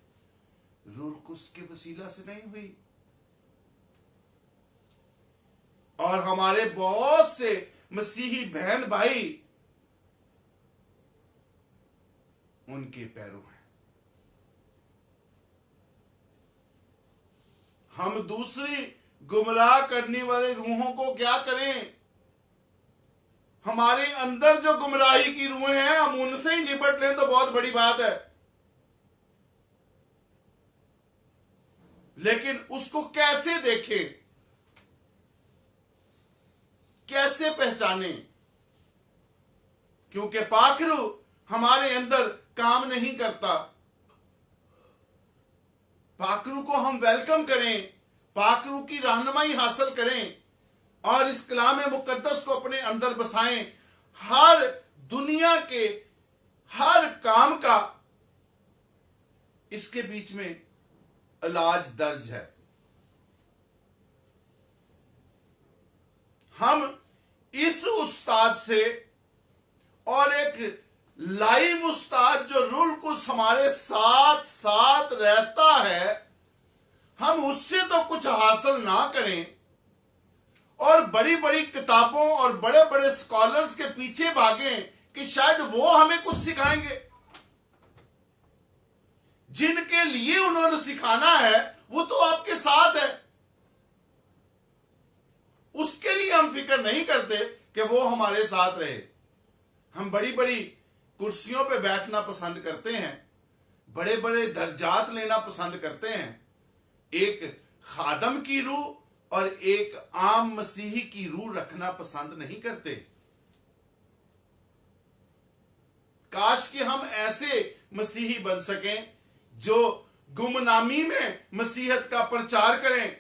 रूह कुद्स के वसीला से नहीं हुई। और हमारे बहुत से मसीही बहन भाई उनके पैरों हैं। हम दूसरी गुमराह करने वाले रूहों को क्या करें? हमारे अंदर जो गुमराही की रूहें हैं, हम उनसे ही निपट लें तो बहुत बड़ी बात है, लेकिन उसको कैसे देखें, कैसे पहचाने? क्योंकि पाखरू हमारे अंदर काम नहीं करता। पाखरू को हम वेलकम करें, पाखरू की रहनुमाई हासिल करें और इस कलाम मुकद्दस को अपने अंदर बसाएं। हर दुनिया के हर काम का इसके बीच में इलाज दर्ज है। हम इस उस्ताद से और एक लाइव उस्ताद जो रूह कुद्स हमारे साथ साथ रहता है, हम उससे तो कुछ हासिल ना करें और बड़ी बड़ी किताबों और बड़े बड़े स्कॉलर्स के पीछे भागें कि शायद वो हमें कुछ सिखाएंगे। जिनके लिए उन्होंने सिखाना है वो तो आपके साथ है, उसके लिए हम फिक्र नहीं करते कि वो हमारे साथ रहे। हम बड़ी बड़ी कुर्सियों पे बैठना पसंद करते हैं, बड़े बड़े दर्जात लेना पसंद करते हैं, एक खादम की रूह और एक आम मसीही की रूह रखना पसंद नहीं करते। काश कि हम ऐसे मसीही बन सकें जो गुमनामी में मसीहत का प्रचार करें,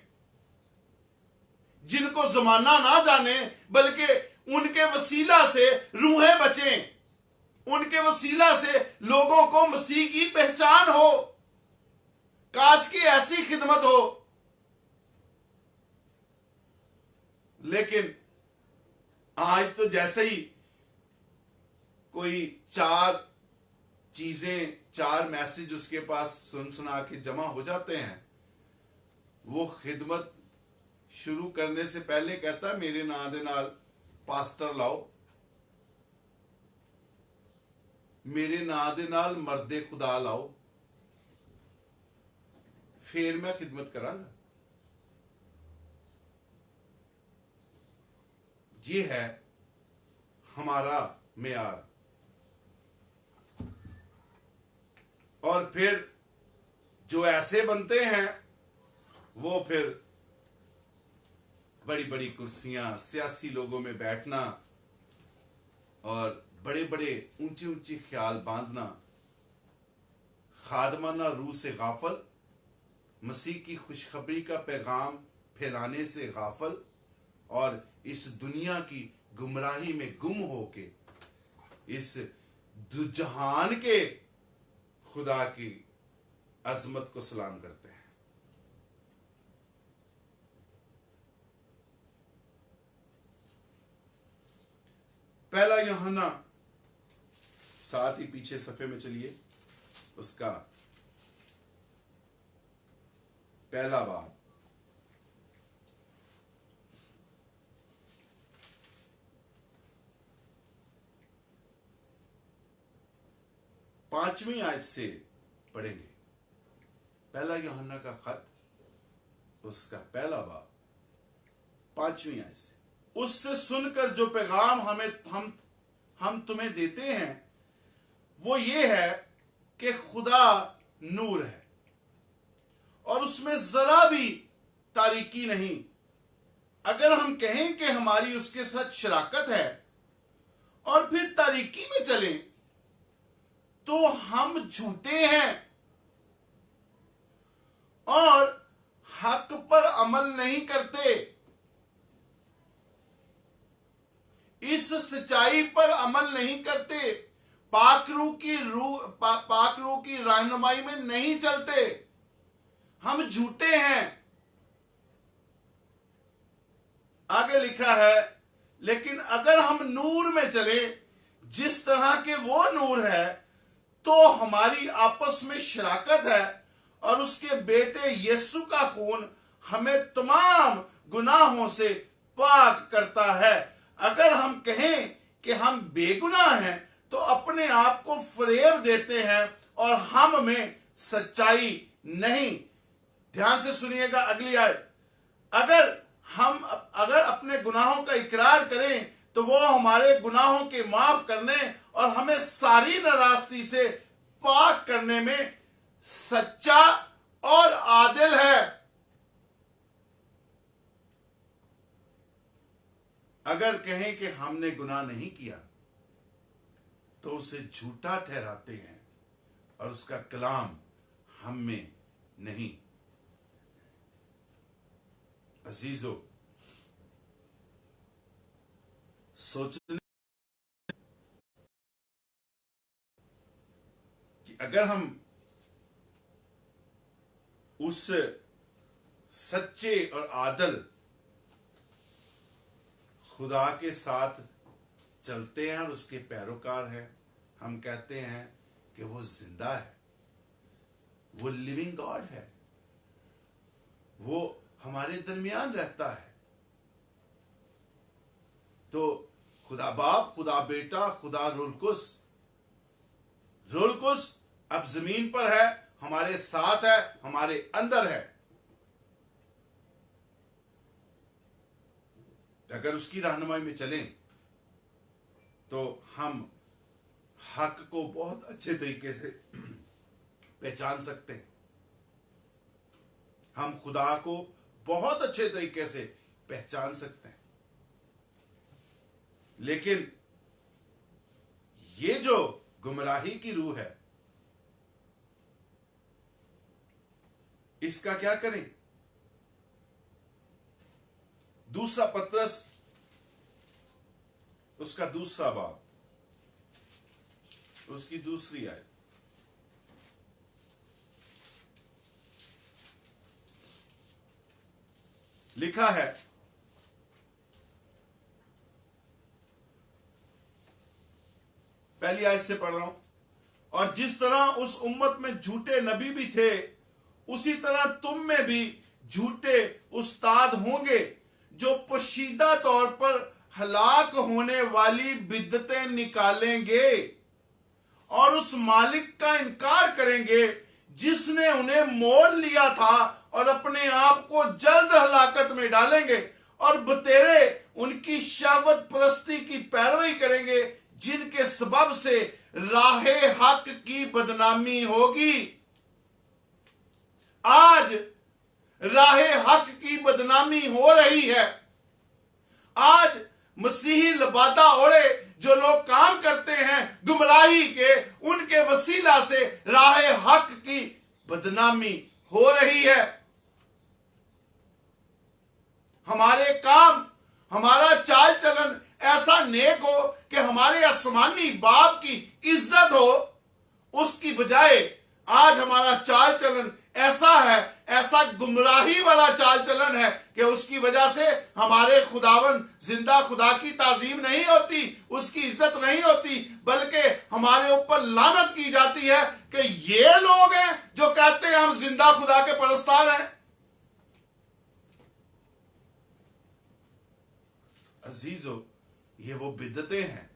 जिनको जमाना ना जाने बल्कि उनके वसीला से रूहें बचें, उनके वसीला से लोगों को मसीह की पहचान हो। काश की ऐसी खिदमत हो। लेकिन आज तो जैसे ही कोई चार चीजें, चार मैसेज उसके पास सुन सुना के जमा हो जाते हैं, वो खिदमत शुरू करने से पहले कहता है मेरे नां दे नाल पास्टर लाओ, मेरे नां दे नाल मर्दे खुदा लाओ, फिर मैं खिदमत करांगा। ये है हमारा मेयार। और फिर जो ऐसे बनते हैं वो फिर बड़ी बड़ी कुर्सियां, सियासी लोगों में बैठना और बड़े बड़े ऊंचे ऊंचे ख्याल बांधना, खादमाना रूह से गाफल, मसीह की खुशखबरी का पैगाम फैलाने से गाफल और इस दुनिया की गुमराही में गुम होके इस दुजहान के खुदा की अजमत को सलाम करते हैं। पहला यूहन्ना, साथ ही पीछे सफे में चलिए, उसका पहला बाब, पांचवीं आयत से पढ़ेंगे। पहला यूहन्ना का खत, उसका पहला बाब, पांचवीं आयत से, उससे सुनकर जो पैगाम हम तुम्हें देते हैं वो ये है कि खुदा नूर है और उसमें जरा भी तारीकी नहीं। अगर हम कहें कि हमारी उसके साथ शराकत है और फिर तारीकी में चलें तो हम झूठे हैं और हक पर अमल नहीं करते, इस सच्चाई पर अमल नहीं करते। पाक रूह की पाक रूह की रहनुमाई में नहीं चलते, हम झूठे हैं। आगे लिखा है, लेकिन अगर हम नूर में चले जिस तरह के वो नूर है, तो हमारी आपस में शराकत है और उसके बेटे यीशु का खून हमें तमाम गुनाहों से पाक करता है। अगर हम कहें कि हम बेगुनाह हैं तो अपने आप को फरेब देते हैं और हम में सच्चाई नहीं। ध्यान से सुनिएगा अगली आयत। अगर अपने गुनाहों का इकरार करें तो वो हमारे गुनाहों के माफ करने और हमें सारी नाराजगी से पाक करने में सच्चा और आदिल है। अगर कहें कि हमने गुनाह नहीं किया तो उसे झूठा ठहराते हैं और उसका कलाम हम में नहीं। अजीजों, सोचने कि अगर हम उस सच्चे और आदल खुदा के साथ चलते हैं और उसके पैरोकार हैं, हम कहते हैं कि वो जिंदा है, वो लिविंग गॉड है, वो हमारे दरमियान रहता है। तो खुदा बाप, खुदा बेटा, खुदा रुलकुस अब जमीन पर है, हमारे साथ है, हमारे अंदर है। अगर उसकी रहनुमाई में चलें तो हम हक को बहुत अच्छे तरीके से पहचान सकते हैं, हम खुदा को बहुत अच्छे तरीके से पहचान सकते हैं। लेकिन ये जो गुमराही की रूह है, इसका क्या करें? दूसरा पत्रस उसका दूसरा बाब, उसकी दूसरी आयत, लिखा है, पहली आयत से पढ़ रहा हूं। और जिस तरह उस उम्मत में झूठे नबी भी थे, उसी तरह तुम में भी झूठे उस्ताद होंगे, जो पोशीदा तौर पर हलाक होने वाली बिद्दतें निकालेंगे और उस मालिक का इनकार करेंगे जिसने उन्हें मोल लिया था, और अपने आप को जल्द हलाकत में डालेंगे और बतेरे उनकी शहवत परस्ती की पैरवी करेंगे, जिनके सबब से राहे हक की बदनामी होगी। आज राहे हक की बदनामी हो रही है। आज मसीही लबादा ओढ़े जो लोग काम करते हैं गुमराही के, उनके वसीला से राहे हक की बदनामी हो रही है। हमारे काम, हमारा चाल चलन ऐसा नेक हो कि हमारे आसमानी बाप की इज्जत हो, उसकी बजाय आज हमारा चाल चलन ऐसा है, ऐसा गुमराही वाला चाल चलन है कि उसकी वजह से हमारे खुदावन जिंदा खुदा की ताजीम नहीं होती, उसकी इज्जत नहीं होती, बल्कि हमारे ऊपर लानत की जाती है कि ये लोग हैं जो कहते हैं हम जिंदा खुदा के परस्तार हैं। अजीजों, ये वो बिद्दतें हैं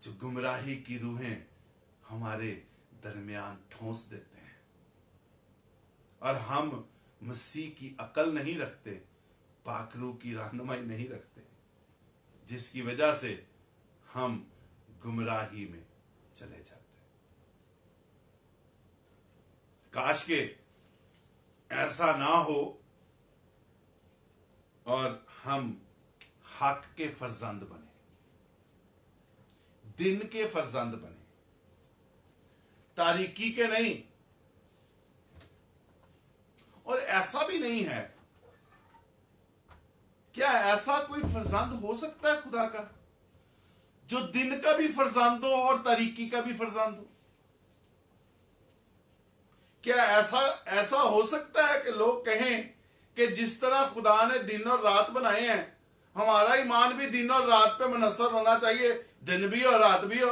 जो गुमराही की रूहें हमारे दरमियान ठोंस देते हैं, और हम मसीह की अकल नहीं रखते, पाक रूह की रहनुमाई नहीं रखते, जिसकी वजह से हम गुमराही में चले जाते हैं। काश के ऐसा ना हो और हम हक के फर्जंद बने, दिन के फर्जंद बने, तारीकी के नहीं। और ऐसा भी नहीं है, क्या ऐसा कोई फर्जंद हो सकता है खुदा का जो दिन का भी फरजांद हो और तारीकी का भी फरजांद हो। क्या ऐसा ऐसा हो सकता है कि लोग कहें कि जिस तरह खुदा ने दिन और रात बनाए हैं, हमारा ईमान भी दिन और रात पे मुनहसर होना चाहिए, दिन भी और रात भी हो,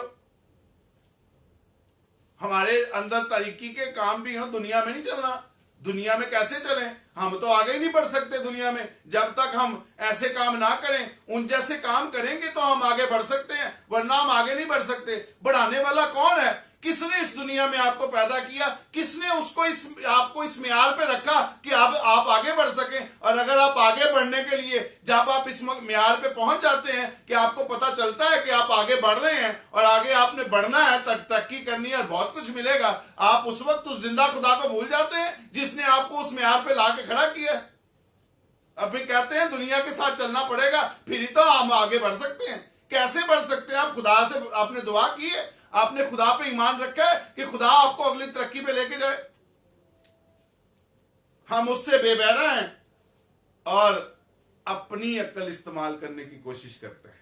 हमारे अंदर तारीकी के काम भी हो, दुनिया में नहीं चलना। दुनिया में कैसे चलें? हम तो आगे ही नहीं बढ़ सकते दुनिया में। जब तक हम ऐसे काम ना करें, उन जैसे काम करेंगे तो हम आगे बढ़ सकते हैं, वरना हम आगे नहीं बढ़ सकते। बढ़ाने वाला कौन है? किसने इस दुनिया में आपको पैदा किया? किसने उसको आपको इस मियार पे रखा कि आप आगे बढ़ सकें? और अगर आप आगे बढ़ने के लिए जब आप इस मियार पे पहुंच जाते हैं कि आपको पता चलता है कि आप आगे बढ़ रहे हैं और आगे आपने बढ़ना है, तरक्की करनी है और बहुत कुछ मिलेगा, आप उस वक्त उस जिंदा खुदा को भूल जाते हैं जिसने आपको उस मियार पे ला के खड़ा किया है। अब भी कहते हैं दुनिया के साथ चलना पड़ेगा, फिर ही तो हम आगे बढ़ सकते हैं। कैसे बढ़ सकते हैं? आप खुदा से आपने दुआ की है, आपने खुदा पे ईमान रखा है कि खुदा आपको अगली तरक्की पे लेके जाए। हम उससे बेबहरा हैं और अपनी अक्ल इस्तेमाल करने की कोशिश करते हैं।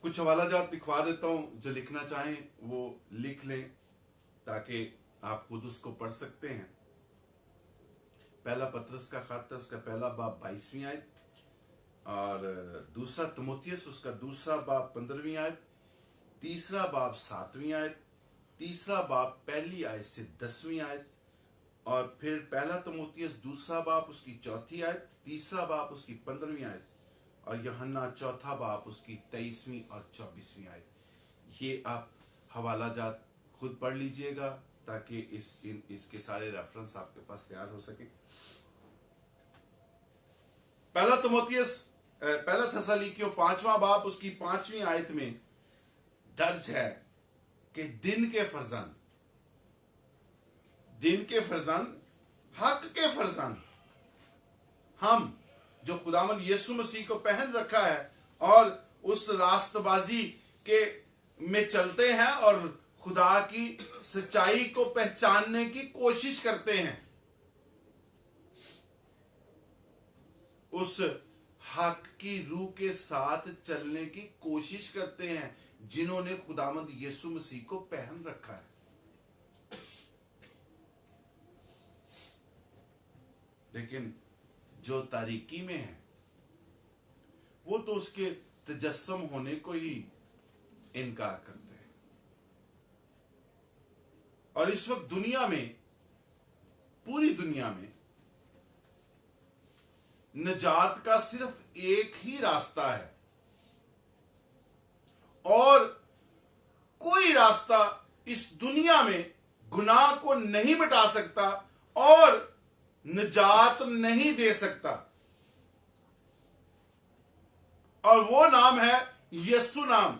कुछ हवाला जात लिखवा देता हूं, जो लिखना चाहें वो लिख लें ताकि आप खुद उसको पढ़ सकते हैं। पहला पतरस का खत है, उसका पहला बाब 22वीं आयत, और दूसरा तिमोथियस उसका दूसरा बाब 15वीं आयत, तीसरा बाब 7वीं आयत, तीसरा बाब पहली आयत से 10वीं आयत, और फिर पहला तिमोथियस दूसरा बाब उसकी 4थी आयत, तीसरा बाब उसकी 15वीं आयत, और यूहन्ना चौथा बाब उसकी 23वीं और 24वीं आयत। ये आप हवाला जात खुद पढ़ लीजिएगा ताकि इसके सारे रेफरेंस आपके पास तैयार हो सके। पहला थेसलोनिकियों 5वां बाब उसकी 5वीं आयत में दर्ज है कि दिन के फर्जंद हक के फर्जंद हम जो खुदावंद यीशु मसीह को पहन रखा है और उस रास्तबाजी के में चलते हैं और खुदा की सच्चाई को पहचानने की कोशिश करते हैं, उस हक की रूह के साथ चलने की कोशिश करते हैं जिन्होंने खुदावंद यीशु मसीह को पहन रखा है। लेकिन जो तारीकी में है वो तो उसके तजस्सुम होने को ही इनकार करते हैं। और इस वक्त दुनिया में, पूरी दुनिया में निजात का सिर्फ एक ही रास्ता है और कोई रास्ता इस दुनिया में गुनाह को नहीं मिटा सकता और निजात नहीं दे सकता, और वो नाम है यीशु नाम।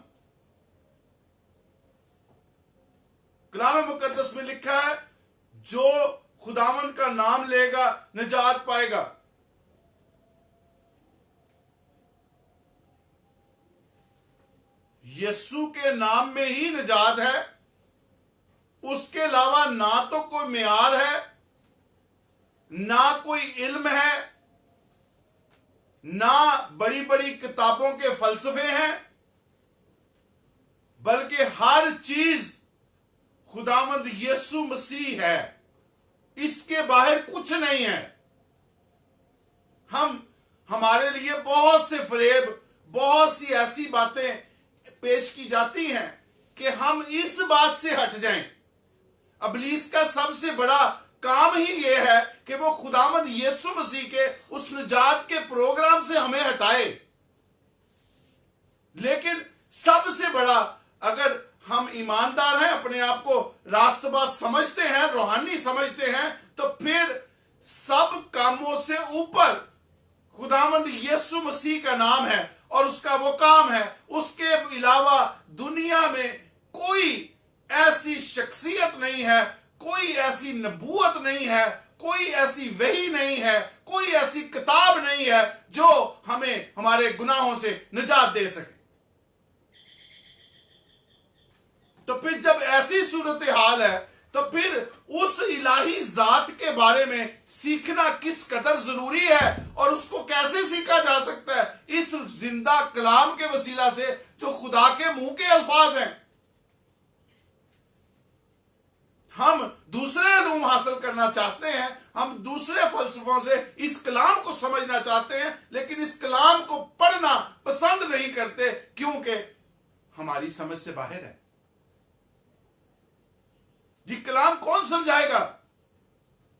कलाम मुकद्दस में लिखा है जो खुदावन का नाम लेगा निजात पाएगा। यीशु के नाम में ही निजात है, उसके अलावा ना तो कोई मियार है, ना कोई इल्म है, ना बड़ी बड़ी किताबों के फलसफे हैं, बल्कि हर चीज खुदावंद यीशु मसीह है। इसके बाहर कुछ नहीं है। हमारे लिए बहुत से फरेब, बहुत सी ऐसी बातें पेश की जाती हैं कि हम इस बात से हट जाएं। इब्लीस का सबसे बड़ा काम ही यह है कि वो खुदावंद यीशु मसीह के उस निजात के प्रोग्राम से हमें हटाए। लेकिन सबसे बड़ा, अगर हम ईमानदार हैं, अपने आप को रास्तबाज समझते हैं, रूहानी समझते हैं, तो फिर सब कामों से ऊपर खुदावंद यीशु मसीह का नाम है और उसका वो काम है। उसके अलावा दुनिया में कोई ऐसी शख्सियत नहीं है, कोई ऐसी नबूवत नहीं है, कोई ऐसी वही नहीं है, कोई ऐसी किताब नहीं है जो हमें हमारे गुनाहों से निजात दे सके। तो फिर जब ऐसी सूरत हाल है तो फिर उस इलाही जात के बारे में सीखना किस कदर जरूरी है और उसको कैसे सीखा जा सकता है इस जिंदा कलाम के वसीला से जो खुदा के मुंह के अल्फाज हैं। हम दूसरे इल्म हासिल करना चाहते हैं, हम दूसरे फलसफों से इस कलाम को समझना चाहते हैं, लेकिन इस कलाम को पढ़ना पसंद नहीं करते क्योंकि हमारी समझ से बाहर है। ये कलाम कौन समझाएगा?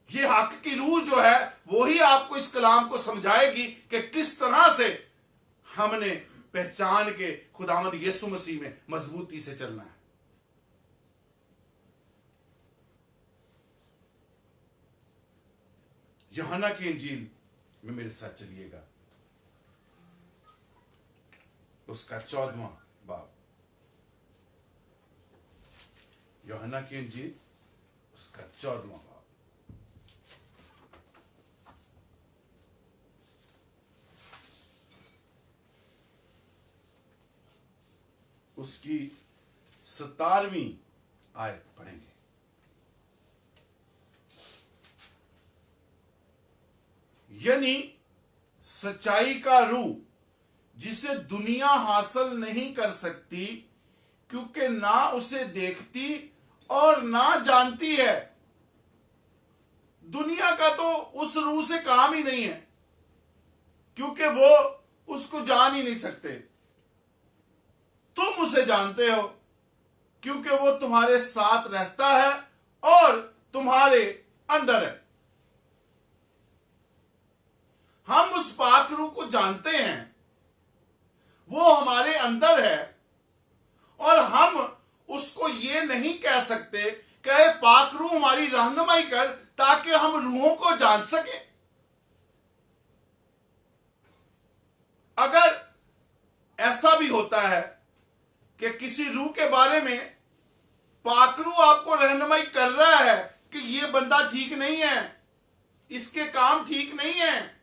ये हक की रूह जो है वो ही आपको इस कलाम को समझाएगी कि किस तरह से हमने पहचान के खुदावंद यीशु मसीह में मजबूती से चलना है। यूहन्ना की इंजील में मेरे साथ चलिएगा, उसका 14वां बाब। यूहन्ना की इंजील उसका 14वां बाब। उसकी 17वीं आयत पढ़ेंगे। यानी सच्चाई का रूह जिसे दुनिया हासिल नहीं कर सकती क्योंकि ना उसे देखती और ना जानती है। दुनिया का तो उस रूह से काम ही नहीं है क्योंकि वो उसको जान ही नहीं सकते। तुम उसे जानते हो क्योंकि वो तुम्हारे साथ रहता है और तुम्हारे अंदर है। हम उस पाक रूह को जानते हैं, वो हमारे अंदर है और हम उसको ये नहीं कह सकते कि पाक रूह हमारी रहनुमाई कर ताकि हम रूहों को जान सके। अगर ऐसा भी होता है कि किसी रूह के बारे में पाक रूह आपको रहनुमाई कर रहा है कि ये बंदा ठीक नहीं है, इसके काम ठीक नहीं है,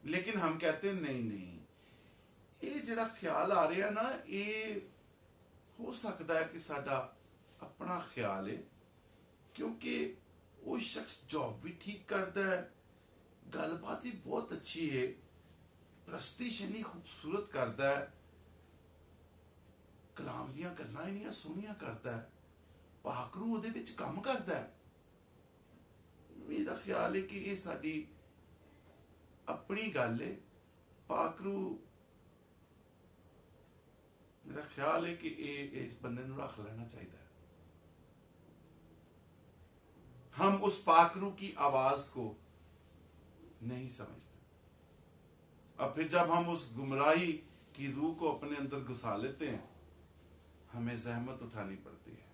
लेकिन हम कहते हैं नहीं नहीं ये जरा ख्याल आ रहा ना, ये हो सकता है कि साडा अपना ख्याल है क्योंकि वो शख्स जॉब भी ठीक करता है, गलबात भी बहुत अच्छी है, प्रस्तुति खूबसूरत करता है, कलाम दियां गल्लां इन्नियां सोहणियां करता है, पाकरू ਉਹਦੇ ਵਿੱਚ काम करता है। मेरा ख्याल है कि ये साडी अपनी गल है। पाकरू मेरा ख्याल है कि इस बंदे नूं रख लेना चाहिए। हम उस पाकरू की आवाज को नहीं समझते और फिर जब हम उस गुमराही की रूह को अपने अंदर घुसा लेते हैं हमें जहमत उठानी पड़ती है।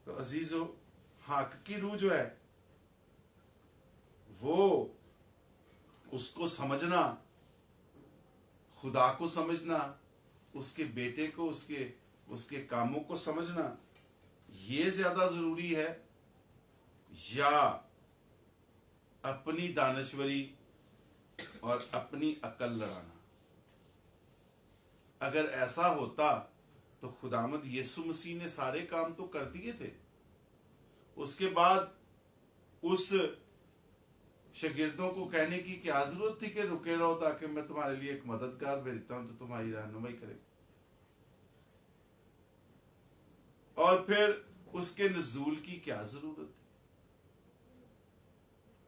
तो अजीजों, हक की रूह जो है वो उसको समझना, खुदा को समझना, उसके बेटे को, उसके कामों को समझना, ये ज्यादा जरूरी है या अपनी दानश्वरी और अपनी अकल लड़ाना? अगर ऐसा होता तो खुदामद यीशु मसीह ने सारे काम तो कर दिए थे, उसके बाद उस शागिर्दों को कहने की क्या जरूरत थी कि रुके रहो ताकि मैं तुम्हारे लिए एक मददगार भेजता हूं तो तुम्हारी रहनुमाई करे। और फिर उसके नजूल की क्या जरूरत थी?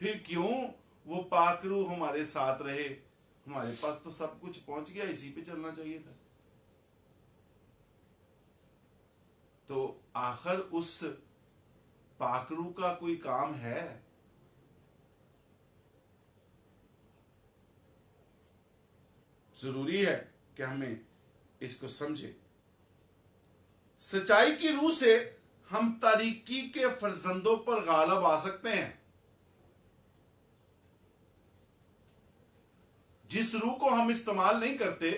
फिर क्यों वो पाक रूह हमारे साथ रहे? हमारे पास तो सब कुछ पहुंच गया, इसी पे चलना चाहिए था। तो आखिर उस पाक रूह का कोई काम है? जरूरी है कि हमें इसको समझे। सच्चाई की रूह से हम तारीकी के फर्जंदों पर गालिब आ सकते हैं। जिस रूह को हम इस्तेमाल नहीं करते,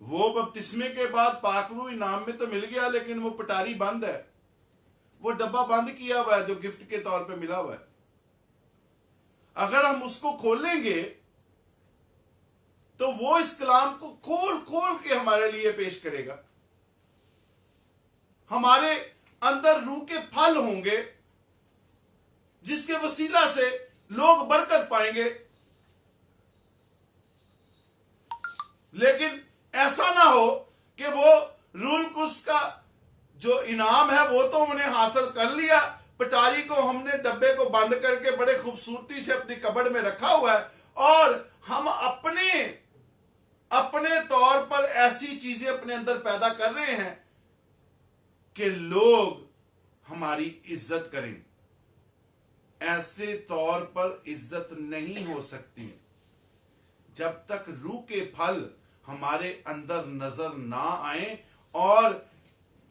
वो बपतिस्मे के बाद पाक रूह इनाम में तो मिल गया लेकिन वो पटारी बंद है, वो डब्बा बंद किया हुआ है जो गिफ्ट के तौर पे मिला हुआ है। अगर हम उसको खोलेंगे तो वो इस कलाम को खोल खोल के हमारे लिए पेश करेगा। हमारे अंदर रूह के फल होंगे जिसके वसीला से लोग बरकत पाएंगे। लेकिन ऐसा ना हो कि वो रूल कुस का जो इनाम है वो तो हमने हासिल कर लिया, पटारी को हमने डब्बे को बंद करके बड़े खूबसूरती से अपनी कबड़ में रखा हुआ है, और हम अपने तौर पर ऐसी चीजें अपने अंदर पैदा कर रहे हैं कि लोग हमारी इज्जत करें। ऐसे तौर पर इज्जत नहीं हो सकती जब तक रूह के फल हमारे अंदर नजर ना आए, और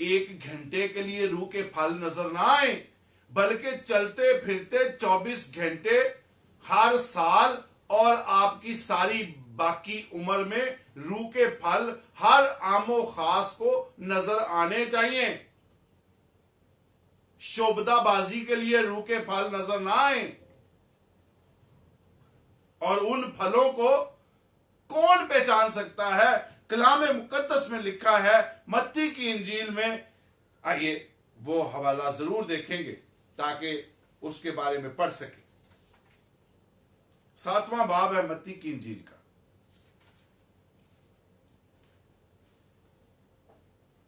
1 घंटे के लिए रूह के फल नजर ना आए, बल्कि चलते फिरते 24 घंटे हर साल और आपकी सारी बाकी उम्र में रूह के फल हर आमो खास को नजर आने चाहिए। शोभदाबाजी के लिए रूह के फल नजर ना आए। और उन फलों को कौन पहचान सकता है? कलाम मुकद्दस में लिखा है, मत्ती की इंजील में। आइए वो हवाला जरूर देखेंगे ताकि उसके बारे में पढ़ सके। 7वां बाब है मत्ती की इंजील का।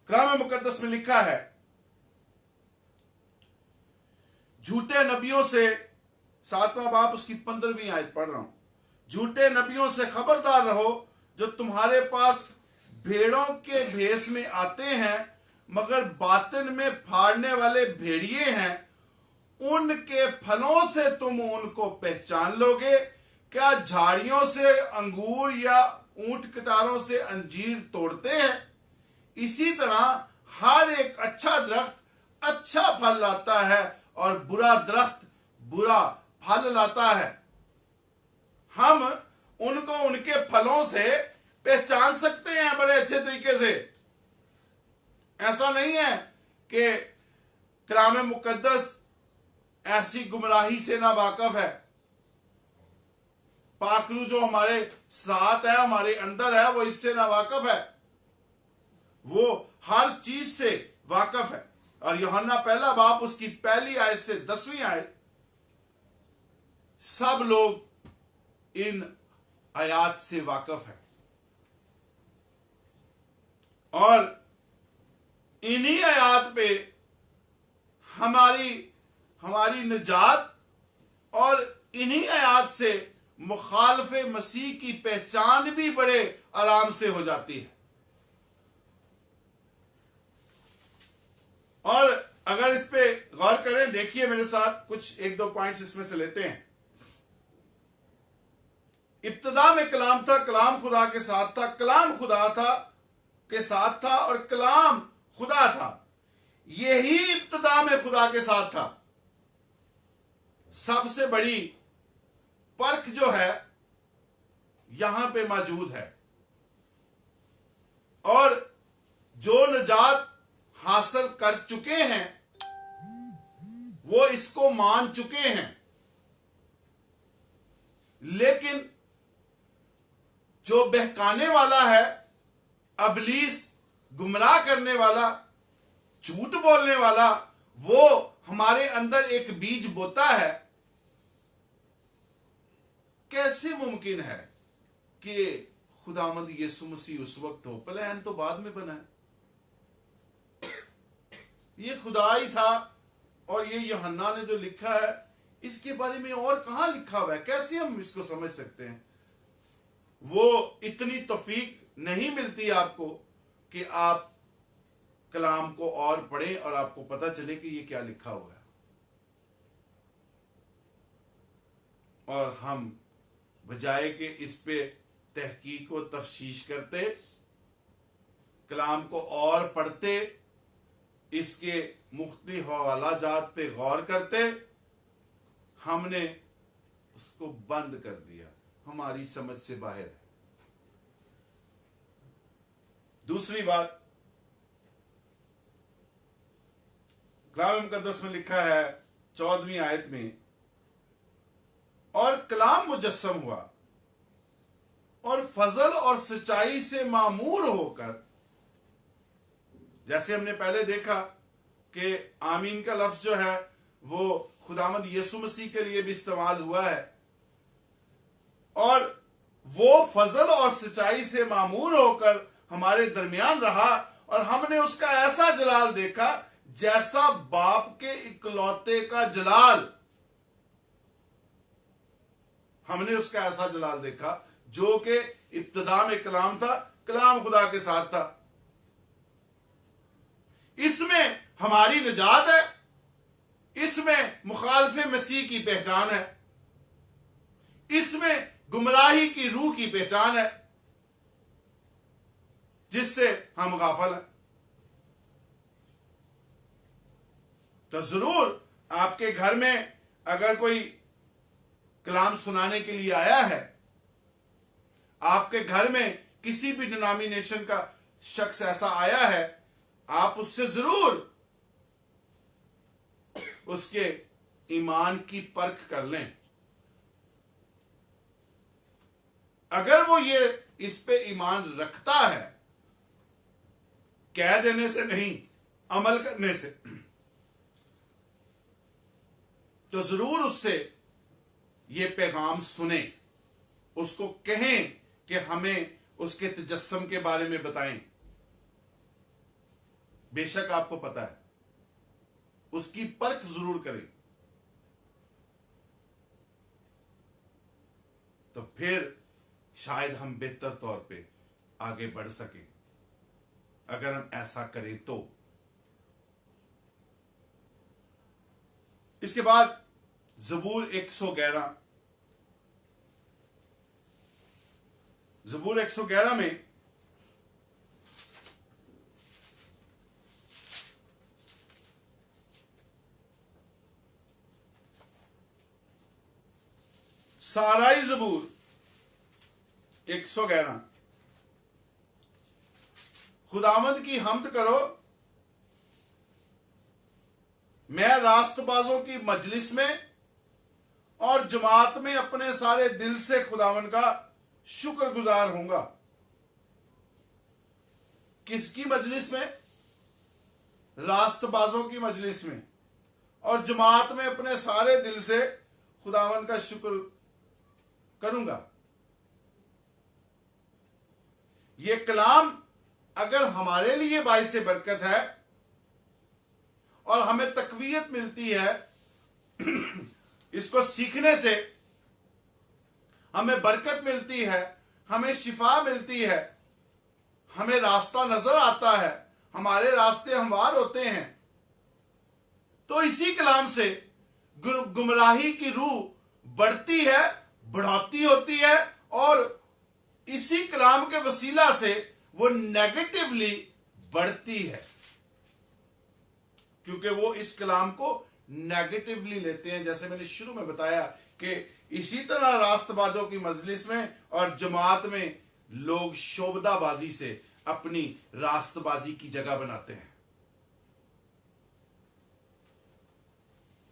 कलाम मुकद्दस में लिखा है, झूठे नबियों से, 7वां बाब उसकी 15वीं आयत पढ़ रहा हूं। झूठे नबियों से खबरदार रहो जो तुम्हारे पास भेड़ों के भेष में आते हैं मगर बातिन में फाड़ने वाले भेड़िए हैं। उनके फलों से तुम उनको पहचान लोगे। क्या झाड़ियों से अंगूर या ऊंट कटारों से अंजीर तोड़ते हैं? इसी तरह हर एक अच्छा दरख्त अच्छा फल लाता है और बुरा दरख्त बुरा फल लाता है। हम उनको उनके फलों से पहचान सकते हैं बड़े अच्छे तरीके से। ऐसा नहीं है कि कलाम मुकद्दस ऐसी गुमराही से ना वाकिफ है। पाखरू जो हमारे साथ है, हमारे अंदर है, वो इससे ना वाकिफ है। वो हर चीज से वाकिफ है। और यूहन्ना 1 बाब उसकी 1 आयत से 10वीं आयत, सब लोग इन आयात से वाकिफ है। और इन्हीं आयात पे हमारी निजात और इन्हीं आयात से मुखालफे मसीह की पहचान भी बड़े आराम से हो जाती है। और अगर इस पे गौर करें, देखिए मेरे साथ कुछ 1-2 पॉइंट्स इसमें से लेते हैं। इब्तिदा में कलाम था, कलाम खुदा के साथ था, कलाम खुदा था के साथ था और कलाम खुदा था। यही इब्तिदा में खुदा के साथ था। सबसे बड़ी परख जो है यहां पे मौजूद है। और जो निजात हासिल कर चुके हैं वो इसको मान चुके हैं। लेकिन जो बहकाने वाला है, अबलीस, गुमराह करने वाला, झूठ बोलने वाला, वो हमारे अंदर एक बीज बोता है। कैसे मुमकिन है कि खुदावंद यीशु मसीह उस वक्त हो? प्लान तो बाद में बना है। ये खुदा ही था। और ये यूहन्ना ने जो लिखा है इसके बारे में और कहां लिखा हुआ है? कैसे हम इसको समझ सकते हैं? वो इतनी तौफीक नहीं मिलती आपको कि आप कलाम को और पढ़ें और आपको पता चले कि ये क्या लिखा हुआ है। और हम बजाय के इस पे तहकीक व तफ्शीश करते, कलाम को और पढ़ते, इसके मुख्तलिफ हवाला जात पे गौर करते, हमने उसको बंद कर दिया। हमारी समझ से बाहर है। दूसरी बात, कलाम मुकद्दस में लिखा है 14वीं आयत में, और कलाम मुजस्सम हुआ और फजल और सच्चाई से मामूर होकर, जैसे हमने पहले देखा कि आमीन का लफ्ज जो है वो खुदावंद यीशु मसीह के लिए भी इस्तेमाल हुआ है, और वो फजल और सच्चाई से मामूर होकर हमारे दरमियान रहा, और हमने उसका ऐसा जलाल देखा जैसा बाप के इकलौते का जलाल। हमने उसका ऐसा जलाल देखा जो कि इब्तिदा में कलाम था, कलाम खुदा के साथ था। इसमें हमारी निजात है, इसमें मुखालफे मसीह की पहचान है, इसमें गुमराही की रूह की पहचान है जिससे हम गाफल हैं। तो जरूर आपके घर में अगर कोई कलाम सुनाने के लिए आया है, आपके घर में किसी भी डिनोमिनेशन का शख्स ऐसा आया है, आप उससे जरूर उसके ईमान की परख कर लें। अगर वो ये इस पे ईमान रखता है, कह देने से नहीं, अमल करने से, तो जरूर उससे ये पैगाम सुने, उसको कहें कि हमें उसके तजस्सुम के बारे में बताएं। बेशक आपको पता है, उसकी परख जरूर करें। तो फिर शायद हम बेहतर तौर पे आगे बढ़ सकें। अगर हम ऐसा करें तो इसके बाद ज़बूर 111, ज़बूर 111 में साराई ज़बूर 111, खुदावंद की हम्द करो, मैं रास्तबाजों की मजलिस में और जमात में अपने सारे दिल से खुदावंद का शुक्रगुजार होऊंगा। किसकी मजलिस में? रास्तबाजों की मजलिस में, और जमात में अपने सारे दिल से खुदावंद का शुक्र करूंगा। ये कलाम अगर हमारे लिए बाइसे बरकत है और हमें तकवीयत मिलती है, इसको सीखने से हमें बरकत मिलती है, हमें शिफा मिलती है, हमें रास्ता नजर आता है, हमारे रास्ते हमवार होते हैं, तो इसी कलाम से गुमराही की रूह बढ़ती है, बढ़ाती होती है, और इसी कलाम के वसीला से वो नेगेटिवली बढ़ती है, क्योंकि वो इस कलाम को नेगेटिवली लेते हैं। जैसे मैंने शुरू में बताया कि इसी तरह रास्तबाजों की मजलिस में और जमात में लोग शोबदाबाजी से अपनी रास्तबाजी की जगह बनाते हैं।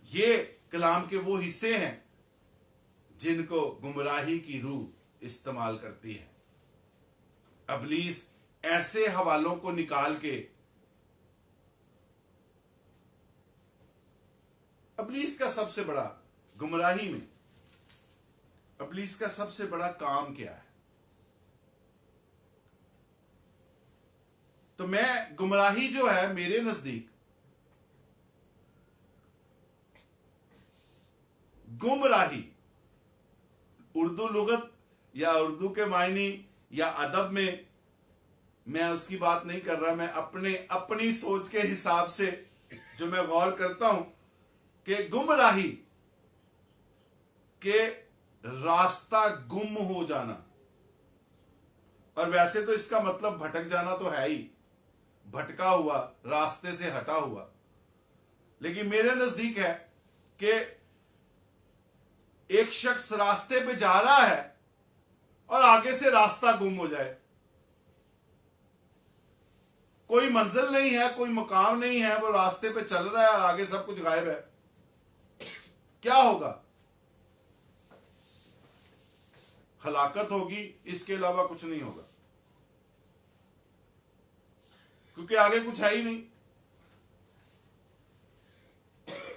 ये कलाम के वो हिस्से हैं जिनको गुमराही की रूह इस्तेमाल करती है। अबलीस ऐसे हवालों को निकाल के, अबलीस का सबसे बड़ा गुमराही में, अबलीस का सबसे बड़ा काम क्या है? तो मैं गुमराही जो है मेरे नजदीक, गुमराही उर्दू लुगत या उर्दू के मायने या अदब में मैं उसकी बात नहीं कर रहा, मैं अपनी सोच के हिसाब से जो मैं गौर करता हूं कि गुमराही के रास्ता गुम हो जाना, और वैसे तो इसका मतलब भटक जाना तो है ही, भटका हुआ, रास्ते से हटा हुआ, लेकिन मेरे नजदीक है कि एक शख्स रास्ते पे जा रहा है और आगे से रास्ता गुम हो जाए, कोई मंजिल नहीं है, कोई मुकाम नहीं है, वो रास्ते पे चल रहा है और आगे सब कुछ गायब है। क्या होगा? हलाकत होगी, इसके अलावा कुछ नहीं होगा, क्योंकि आगे कुछ है ही नहीं।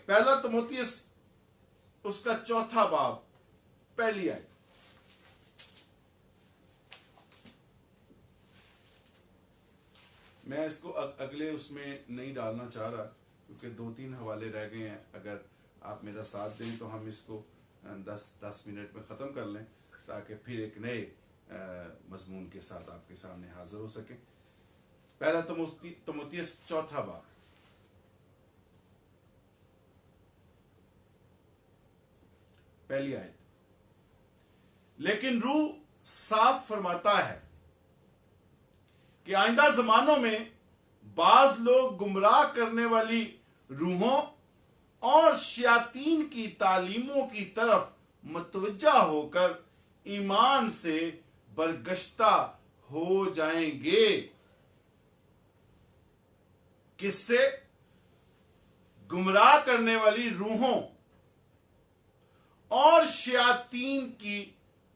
पहला तिमोथियस उसका चौथा बाब पहली आयत। मैं इसको अगले उसमें नहीं डालना चाह रहा, क्योंकि 2-3 हवाले रह गए हैं। अगर आप मेरा साथ दें तो हम इसको 10 मिनट में ख़त्म कर लें, ताकि फिर एक नए मजमून के साथ आपके सामने हाजिर हो सके। पहला तिमोथियस चौथा बाब पहली आयत। लेकिन रूह साफ फरमाता है कि आइंदा जमानों में बाज लोग गुमराह करने वाली रूहों और शयातीन की तालीमों की तरफ मुतवज्जा होकर ईमान से बरगश्ता हो जाएंगे। किससे? गुमराह करने वाली रूहों और शयातीन की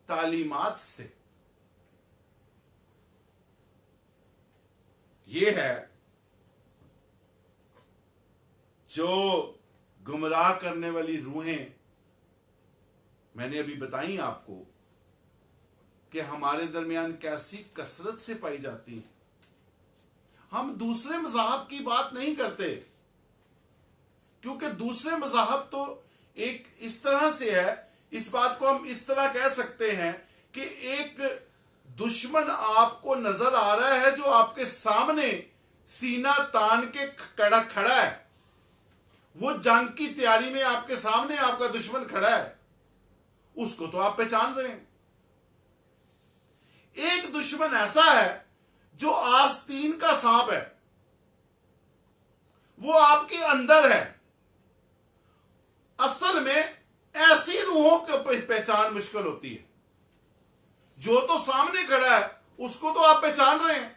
तालीमात से। ये है जो गुमराह करने वाली रूहें मैंने अभी बताई आपको कि हमारे दरमियान कैसी कसरत से पाई जाती है। हम दूसरे मज़ाहब की बात नहीं करते, क्योंकि दूसरे मज़ाहब तो एक इस तरह से है, इस बात को हम इस तरह कह सकते हैं कि एक दुश्मन आपको नजर आ रहा है जो आपके सामने सीना तान के खड़ा है। वो जंग की तैयारी में आपके सामने आपका दुश्मन खड़ा है, उसको तो आप पहचान रहे हैं। एक दुश्मन ऐसा है जो आस्तीन का सांप है, वो आपके अंदर है। असल में ऐसी रूहों की पहचान मुश्किल होती है। जो तो सामने खड़ा है उसको तो आप पहचान रहे हैं,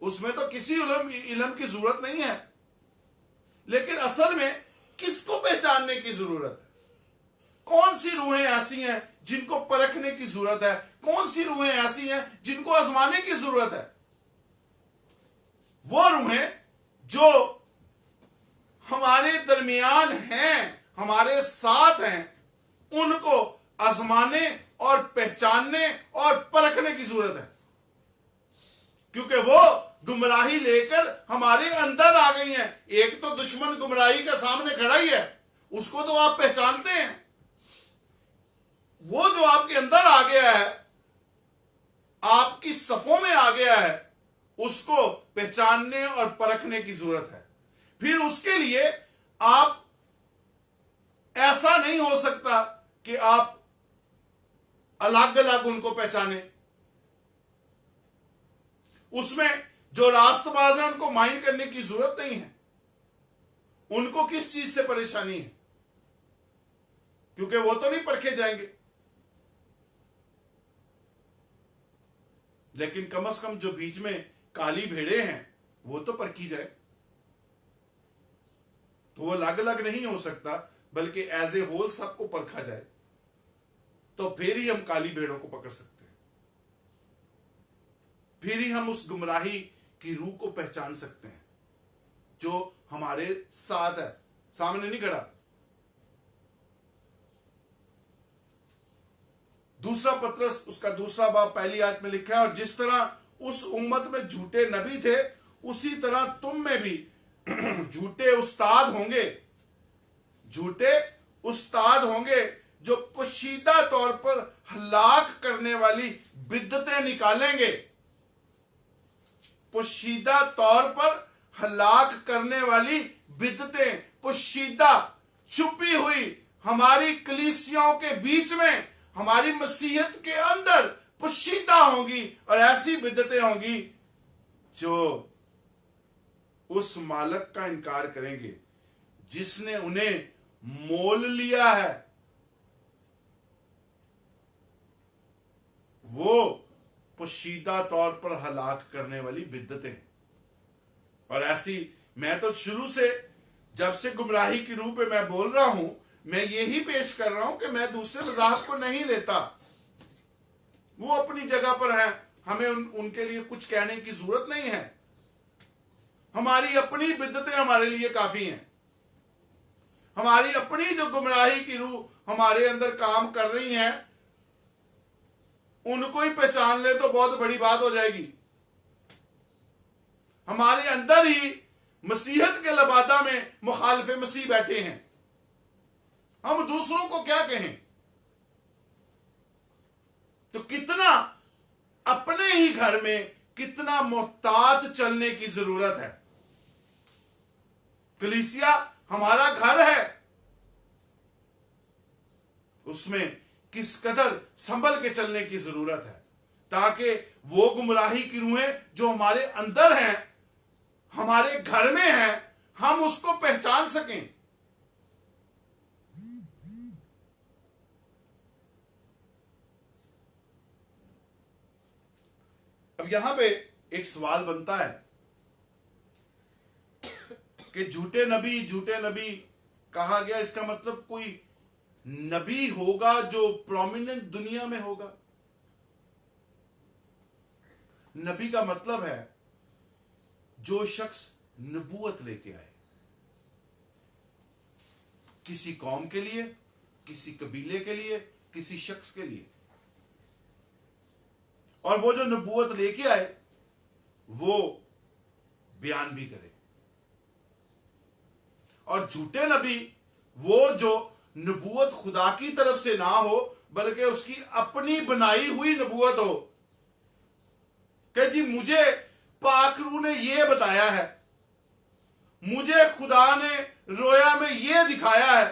उसमें तो किसी इल्म की जरूरत नहीं है। लेकिन असल में किसको पहचानने की जरूरत है? कौन सी रूहें ऐसी हैं जिनको परखने की जरूरत है? कौन सी रूहें ऐसी हैं जिनको आजमाने की जरूरत है? वो रूहें जो हमारे दरमियान हैं, हमारे साथ हैं, उनको आजमाने और पहचानने और परखने की जरूरत है, क्योंकि वो गुमराही लेकर हमारे अंदर आ गई हैं। एक तो दुश्मन गुमराही का सामने खड़ा ही है, उसको तो आप पहचानते हैं। वो जो आपके अंदर आ गया है, आपकी सफों में आ गया है, उसको पहचानने और परखने की जरूरत है। फिर उसके लिए आप ऐसा नहीं हो सकता कि आप अलग अलग उनको पहचाने। उसमें जो रास्तबाज है उनको माइंड करने की जरूरत नहीं है। उनको किस चीज से परेशानी है? क्योंकि वो तो नहीं परखे जाएंगे। लेकिन कम से कम जो बीच में काली भेड़े हैं वो तो परखी जाए। तो वो अलग अलग नहीं हो सकता, बल्कि एज ए होल सबको परखा जाए, तो फिर ही हम काली भेड़ों को पकड़ सकते हैं। फिर ही हम उस गुमराही की रूह को पहचान सकते हैं जो हमारे साथ है, सामने नहीं खड़ा। दूसरा पत्रस उसका दूसरा बाब पहली आयत में लिखा है, और जिस तरह उस उम्मत में झूठे नबी थे, उसी तरह तुम में भी झूठे उस्ताद होंगे। झूठे उस्ताद होंगे जो पोशीदा तौर पर हलाक करने वाली बिद्दतें निकालेंगे। पोशीदा तौर पर हलाक करने वाली बिद्दतें, पोशीदा छुपी हुई हमारी कलीसियाओं के बीच में, हमारी मसीहत के अंदर पोशीदा होंगी। और ऐसी बिद्दतें होंगी जो उस मालिक का इनकार करेंगे जिसने उन्हें मोल लिया है। वो पोशीदा तौर पर हलाक करने वाली बिद्दतें। और ऐसी, मैं तो शुरू से, जब से गुमराही की रूह पे मैं बोल रहा हूं, मैं यही पेश कर रहा हूं कि मैं दूसरे मज़ाहब को नहीं लेता। वो अपनी जगह पर हैं, हमें उनके लिए कुछ कहने की जरूरत नहीं है। हमारी अपनी बिद्दतें हमारे लिए काफी हैं। हमारी अपनी जो गुमराही की रूह हमारे अंदर काम कर रही हैं, उनको ही पहचान ले तो बहुत बड़ी बात हो जाएगी। हमारे अंदर ही मसीहत के लबादा में मुखालिफ मसीह बैठे हैं, हम दूसरों को क्या कहें? तो कितना अपने ही घर में कितना मोहतात चलने की जरूरत है। कलीसिया हमारा घर है, उसमें किस कदर संभल के चलने की जरूरत है, ताकि वो गुमराही की रूहें जो हमारे अंदर हैं, हमारे घर में हैं, हम उसको पहचान सकें। अब यहां पे एक सवाल बनता है कि झूठे नबी कहा गया, इसका मतलब कोई नबी होगा जो प्रोमिनेंट दुनिया में होगा? नबी का मतलब है जो शख्स नबूवत लेके आए, किसी कौम के लिए, किसी कबीले के लिए, किसी शख्स के लिए, और वो जो नबूवत लेके आए वो बयान भी करे। और झूठे नबी वो जो नबूवत खुदा की तरफ से ना हो, बल्कि उसकी अपनी बनाई हुई नबूवत हो, कि जी मुझे पाक रूह ने ये बताया है, मुझे खुदा ने रोया में ये दिखाया है।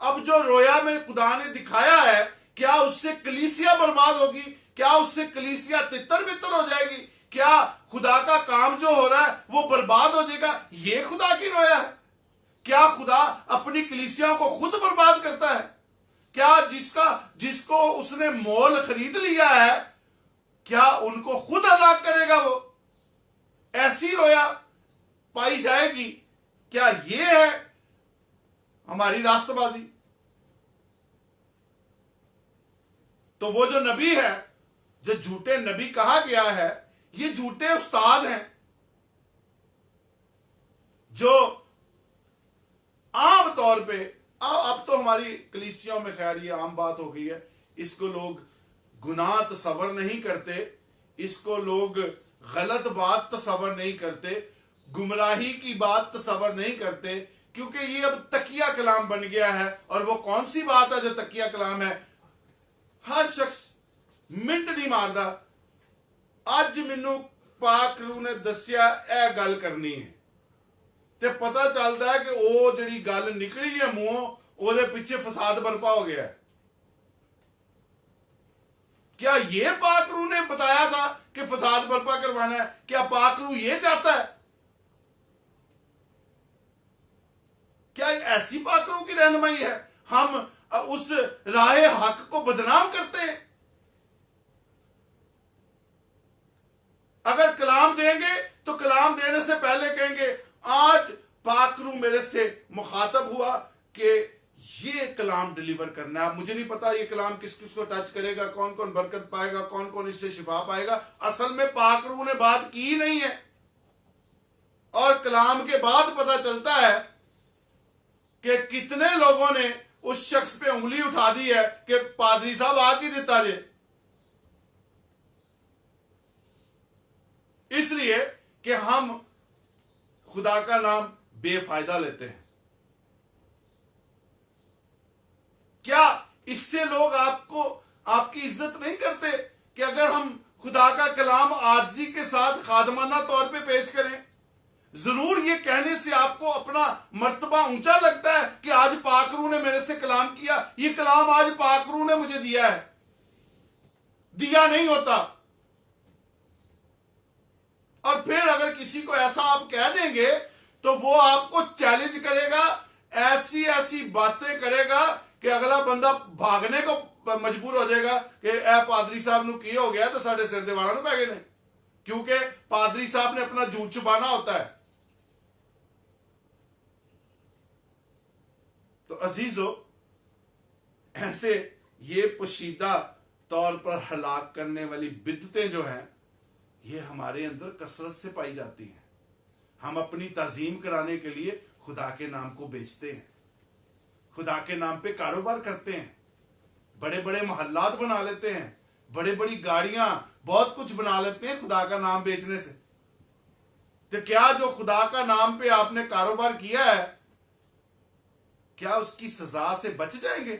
अब जो रोया में खुदा ने दिखाया है, क्या उससे कलीसिया बर्बाद होगी? क्या उससे कलीसिया तितर बितर हो जाएगी? क्या खुदा का काम जो हो रहा है वो बर्बाद हो जाएगा? ये खुदा की रोया है? क्या खुदा अपनी कलीसियाओं को खुद बर्बाद करता है? क्या जिसको उसने मोल खरीद लिया है, क्या उनको खुद हलाक करेगा? वो ऐसी रोया पाई जाएगी? क्या ये है हमारी रास्तबाजी? तो वो जो नबी है, जो झूठे नबी कहा गया है, ये झूठे उस्ताद हैं जो आम तौर पे, अब तो हमारी कलीसियाओं में खैर ये आम बात हो गई है, इसको लोग गुनाह तसव्वुर नहीं करते, इसको लोग गलत बात तसव्वुर नहीं करते, गुमराही की बात तसव्वुर नहीं करते, क्योंकि ये अब तकिया कलाम बन गया है। और वो कौन सी बात है जो तकिया कलाम है? हर शख्स मिनट नहीं मारदा, अज मैनू पाक रूह ने दसिया ए गल करनी है, ते पता चलता है कि वो जिहड़ी गल निकली है मुंहों, ਉਹਦੇ पीछे फसाद बर्पा हो गया है। क्या ये पाक रूह ने बताया था कि फसाद बर्पा करवाना है? क्या पाक रूह ये चाहता है? क्या ऐसी पाक रूह की रहनुमाई है? हम उस राहे हक को बदनाम करते हैं। अगर कलाम देंगे तो कलाम देने से पहले कहेंगे आज पाक रूह मेरे से मुखातब हुआ कि ये कलाम डिलीवर करना है। मुझे नहीं पता ये कलाम किस किस को टच करेगा, कौन कौन बरकत पाएगा, कौन कौन इससे शिफा पाएगा। असल में पाक रूह ने बात की नहीं है, और कलाम के बाद पता चलता है कि कितने लोगों ने उस शख्स पे उंगली उठा दी है कि पादरी साहब आ की देता जे, इसलिए कि हम खुदा का नाम बेफायदा लेते हैं। क्या इससे लोग आपकी इज्जत नहीं करते कि अगर हम खुदा का कलाम आजिज़ी के साथ खादमाना तौर पे पेश करें? जरूर ये कहने से आपको अपना मर्तबा ऊंचा लगता है कि आज पाक रूह ने मेरे से कलाम किया, ये कलाम आज पाक रूह ने मुझे दिया है। दिया नहीं होता। और फिर अगर किसी को ऐसा आप कह देंगे तो वो आपको चैलेंज करेगा, ऐसी ऐसी बातें करेगा कि अगला बंदा भागने को मजबूर हो जाएगा कि ए पादरी साहब नूं की हो गया तो साडे सिर दे वालां नूं पै गए ने, क्योंकि पादरी साहब ने अपना झूठ छुपाना होता है। तो अजीजों, ऐसे ये पोशीदा तौर पर हलाक करने वाली बिदतें जो हैं, ये हमारे अंदर कसरत से पाई जाती हैं। हम अपनी ताजीम कराने के लिए खुदा के नाम को बेचते हैं, खुदा के नाम पे कारोबार करते हैं, बड़े बड़े मोहल्लात बना लेते हैं, बड़े बड़ी गाड़ियां, बहुत कुछ बना लेते हैं खुदा का नाम बेचने से। तो क्या जो खुदा का नाम पे आपने कारोबार किया है, क्या उसकी सजा से बच जाएंगे?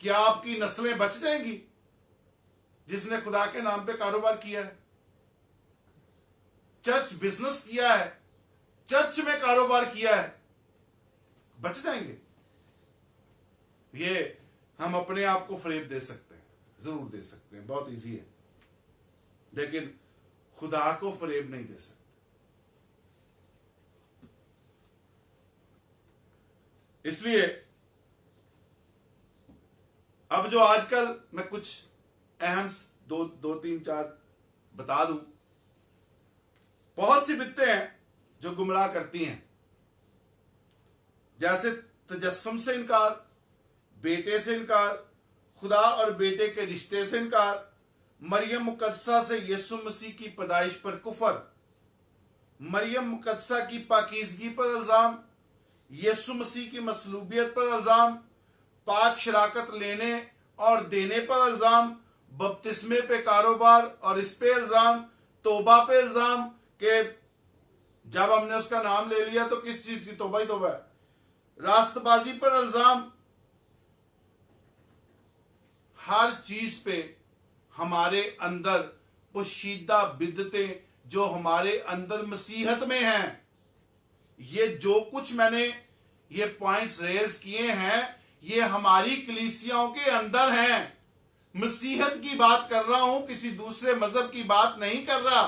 क्या आपकी नस्लें बच जाएंगी जिसने खुदा के नाम पे कारोबार किया है, चर्च बिजनेस किया है, चर्च में कारोबार किया है? बच जाएंगे? ये हम अपने आप को फरेब दे सकते हैं, जरूर दे सकते हैं, बहुत इजी है, लेकिन खुदा को फरेब नहीं दे सकते। इसलिए अब जो आजकल मैं कुछ अहम दो तीन चार बता दूं। बहुत सी बित्तें हैं जो गुमराह करती हैं, जैसे तजस्सुम से इनकार, बेटे से इनकार, खुदा और बेटे के रिश्ते से इनकार, मरियम मुकद्दसा से यीशु मसीह की पैदाइश पर कुफर, मरियम मुकद्दसा की पाकीज़गी पर इल्जाम, यीशु मसीह की मसलूबियत पर इल्जाम, पाक शराकत लेने और देने पर इल्जाम, बपतिस्मे पे कारोबार और इस पे इल्जाम, तौबा पे इल्जाम कि जब हमने उसका नाम ले लिया तो किस चीज की तौबा ही तौबा है, रास्तबाजी पर इल्जाम। हर चीज पे हमारे अंदर पोशीदा बिदतें जो हमारे अंदर मसीहत में हैं, ये जो कुछ मैंने ये पॉइंट्स रेज किए हैं, ये हमारी कलीसियाओं के अंदर हैं। मसीहत की बात कर रहा हूं, किसी दूसरे मजहब की बात नहीं कर रहा।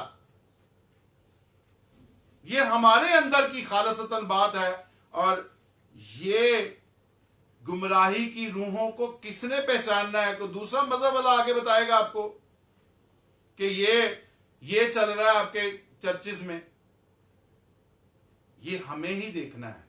ये हमारे अंदर की खालसतन बात है। और ये गुमराही की रूहों को किसने पहचानना है? कोई दूसरा मजहब वाला आगे बताएगा आपको कि ये चल रहा है आपके चर्चिस में। ये हमें ही देखना है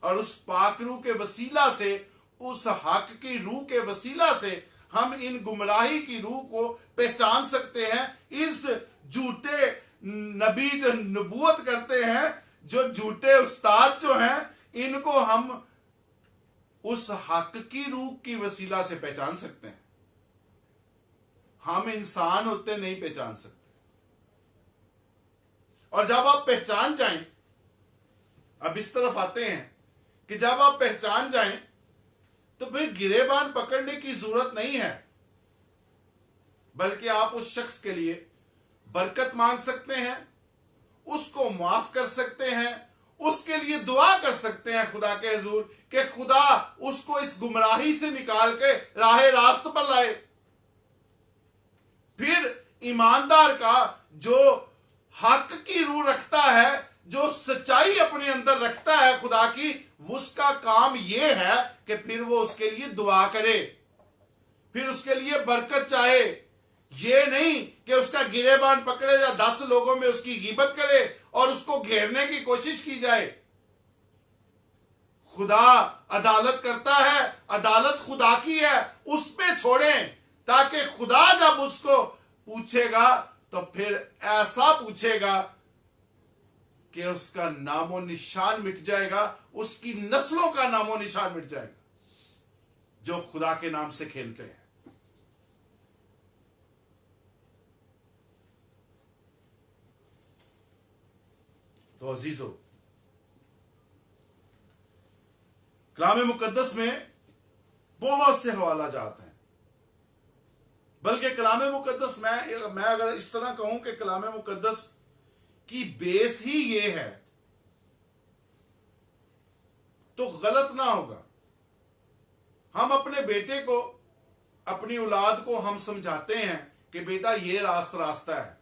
और उस पाक रूह के वसीला से, उस हक की रूह के वसीला से हम इन गुमराही की रूह को पहचान सकते हैं। इस झूठे नबी जो नबूवत करते हैं, जो झूठे उस्ताद जो हैं, इनको हम उस हक की रूह की वसीला से पहचान सकते हैं। हम इंसान होते नहीं पहचान सकते। और जब आप पहचान जाएं, अब इस तरफ आते हैं कि जब आप पहचान जाएं तो फिर गिरेबान पकड़ने की जरूरत नहीं है, बल्कि आप उस शख्स के लिए बरकत मांग सकते हैं, उसको माफ कर सकते हैं, उसके लिए दुआ कर सकते हैं खुदा के हुजूर कि खुदा उसको इस गुमराही से निकाल के राह रास्त पर लाए। फिर ईमानदार का जो हक की रूह रखता है, जो सच्चाई अपने अंदर रखता है खुदा की, उसका काम यह है कि फिर वो उसके लिए दुआ करे, फिर उसके लिए बरकत चाहे। ये नहीं कि उसका गिरेबान पकड़े या 10 लोगों में उसकी गीबत करे और उसको घेरने की कोशिश की जाए। खुदा अदालत करता है, अदालत खुदा की है, उस पे छोड़ें, ताकि खुदा जब उसको पूछेगा तो फिर ऐसा पूछेगा कि उसका नामो निशान मिट जाएगा, उसकी नस्लों का नामो निशान मिट जाएगा जो खुदा के नाम से खेलते हैं। तो अजीजों, कलाम मुकद्दस में बहुत से हवाला जात हैं, बल्कि कलाम मुकद्दस मैं अगर इस तरह कहूं कि कलाम मुकद्दस की बेस ही ये है तो गलत ना होगा। हम अपने बेटे को, अपनी औलाद को हम समझाते हैं कि बेटा ये रास्ता है,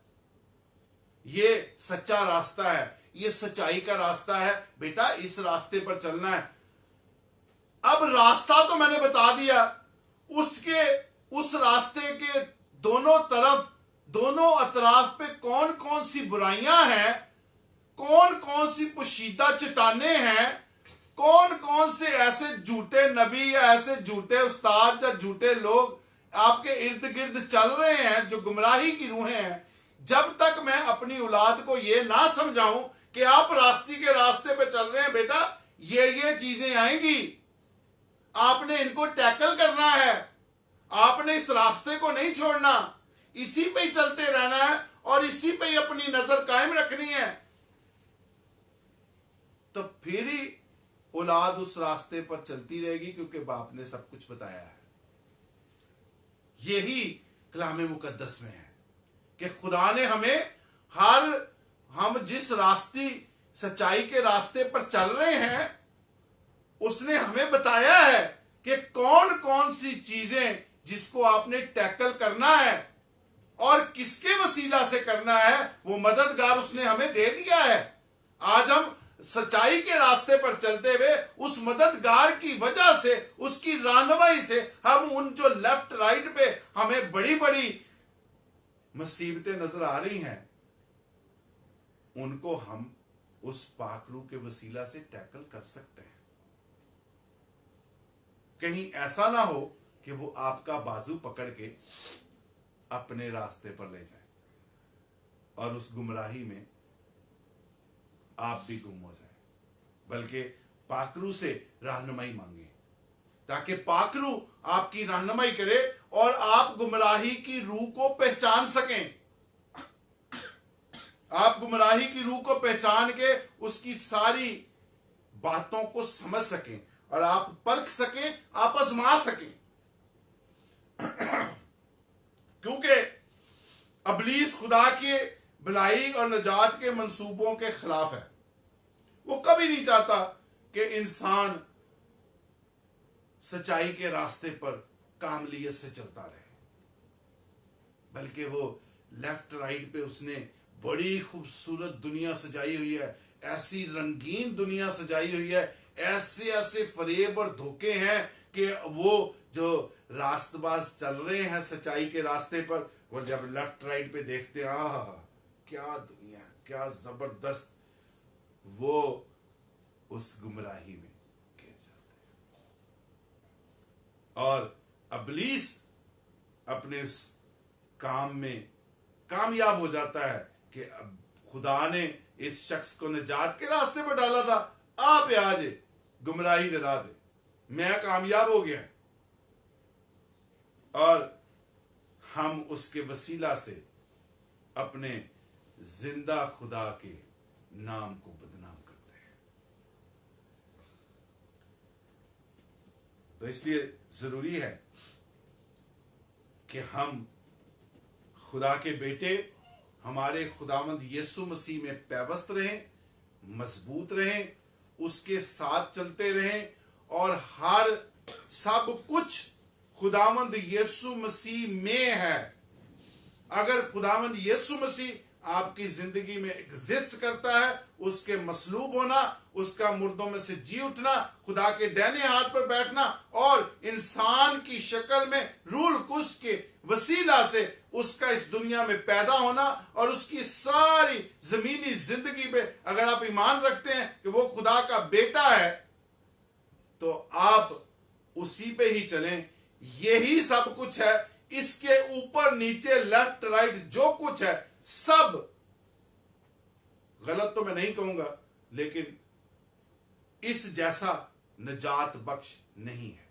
ये सच्चा रास्ता है, ये सच्चाई का रास्ता है, बेटा इस रास्ते पर चलना है। अब रास्ता तो मैंने बता दिया, उस रास्ते के दोनों तरफ, दोनों अतराफ पे कौन कौन सी बुराइयां हैं, कौन कौन सी पोशीदा चट्टाने हैं, कौन कौन से ऐसे झूठे नबी या ऐसे झूठे उस्ताद या झूठे लोग आपके इर्द गिर्द चल रहे हैं, जो गुमराही की रूहें हैं, जब तक मैं अपनी औलाद को ये ना समझाऊं कि आप रास्ते के रास्ते पे चल रहे हैं बेटा, ये चीजें आएंगी, आपने इनको टैकल करना है, आपने इस रास्ते को नहीं छोड़ना, इसी पे ही चलते रहना है और इसी पे ही अपनी नजर कायम रखनी है, तो फिर ही औलाद उस रास्ते पर चलती रहेगी, क्योंकि बाप ने सब कुछ बताया है। यही कलाम मुकद्दस में है कि खुदा ने हमें हम जिस रास्ते सच्चाई के रास्ते पर चल रहे हैं, उसने हमें बताया है कि कौन कौन सी चीजें जिसको आपने टैकल करना है और किसके वसीला से करना है, वो मददगार उसने हमें दे दिया है। आज हम सच्चाई के रास्ते पर चलते हुए उस मददगार की वजह से, उसकी रहनुमाई से, हम उन जो लेफ्ट राइट पे हमें बड़ी बड़ी मुसीबतें नजर आ रही हैं, उनको हम उस पाकरू के वसीला से टैकल कर सकते हैं। कहीं ऐसा ना हो कि वो आपका बाजू पकड़ के अपने रास्ते पर ले जाए और उस गुमराही में आप भी गुम हो जाए, बल्कि पाकरू से रहनुमाई मांगे ताकि पाकरू आपकी रहनुमाई करे और आप गुमराही की रूह को पहचान सकें। आप गुमराही की रूह को पहचान के उसकी सारी बातों को समझ सकें और आप परख सकें, आप आजमा सकें। क्योंकि अबलीस खुदा के भलाई और निजात के मंसूबों के खिलाफ है। वो कभी नहीं चाहता कि इंसान सच्चाई के रास्ते पर कामलियत से चलता रहे, बल्कि वो लेफ्ट राइट पे उसने बड़ी खूबसूरत दुनिया सजाई हुई है, ऐसी रंगीन दुनिया सजाई हुई है, ऐसे ऐसे फरेब और धोखे हैं कि वो जो रास्तबाज चल रहे हैं सच्चाई के रास्ते पर, वो जब लेफ्ट राइट पे देखते हैं, क्या दुनिया, क्या जबरदस्त, वो उस गुमराही में गिर जाते हैं। और अबलीस अपने उस काम में कामयाब हो जाता है कि अब खुदा ने इस शख्स को निजात के रास्ते पर डाला था, आप आज गुमराही डरा दे, मैं कामयाब हो गया, और हम उसके वसीला से अपने जिंदा खुदा के नाम को बदनाम करते हैं। तो इसलिए जरूरी है कि हम खुदा के बेटे हमारे खुदावंद यीशु मसीह में पैवस्त रहें, मजबूत रहें, उसके साथ चलते रहें, और हर सब कुछ खुदावंद यीशु मसीह में है। अगर खुदावंद यीशु मसीह आपकी जिंदगी में एग्जिस्ट करता है, उसके मसलूब होना, उसका मुर्दों में से जी उठना, खुदा के दाहिने हाथ पर बैठना और इंसान की शक्ल में रूल कुस के वसीला से उसका इस दुनिया में पैदा होना, और उसकी सारी जमीनी जिंदगी पे अगर आप ईमान रखते हैं कि वो खुदा का बेटा है, तो आप उसी पे ही चलें। यही सब कुछ है, इसके ऊपर नीचे लेफ्ट राइट जो कुछ है सब गलत तो मैं नहीं कहूंगा, लेकिन इस जैसा निजात बख्श नहीं है।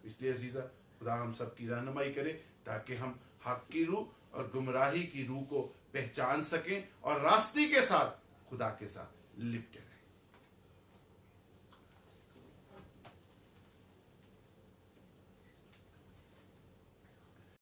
इसलिए अजीजा, खुदा हम सब की रहनुमाई करे ताकि हम हक की रूह और गुमराही की रूह को पहचान सकें और रास्ते के साथ खुदा के साथ लिपटे रहें।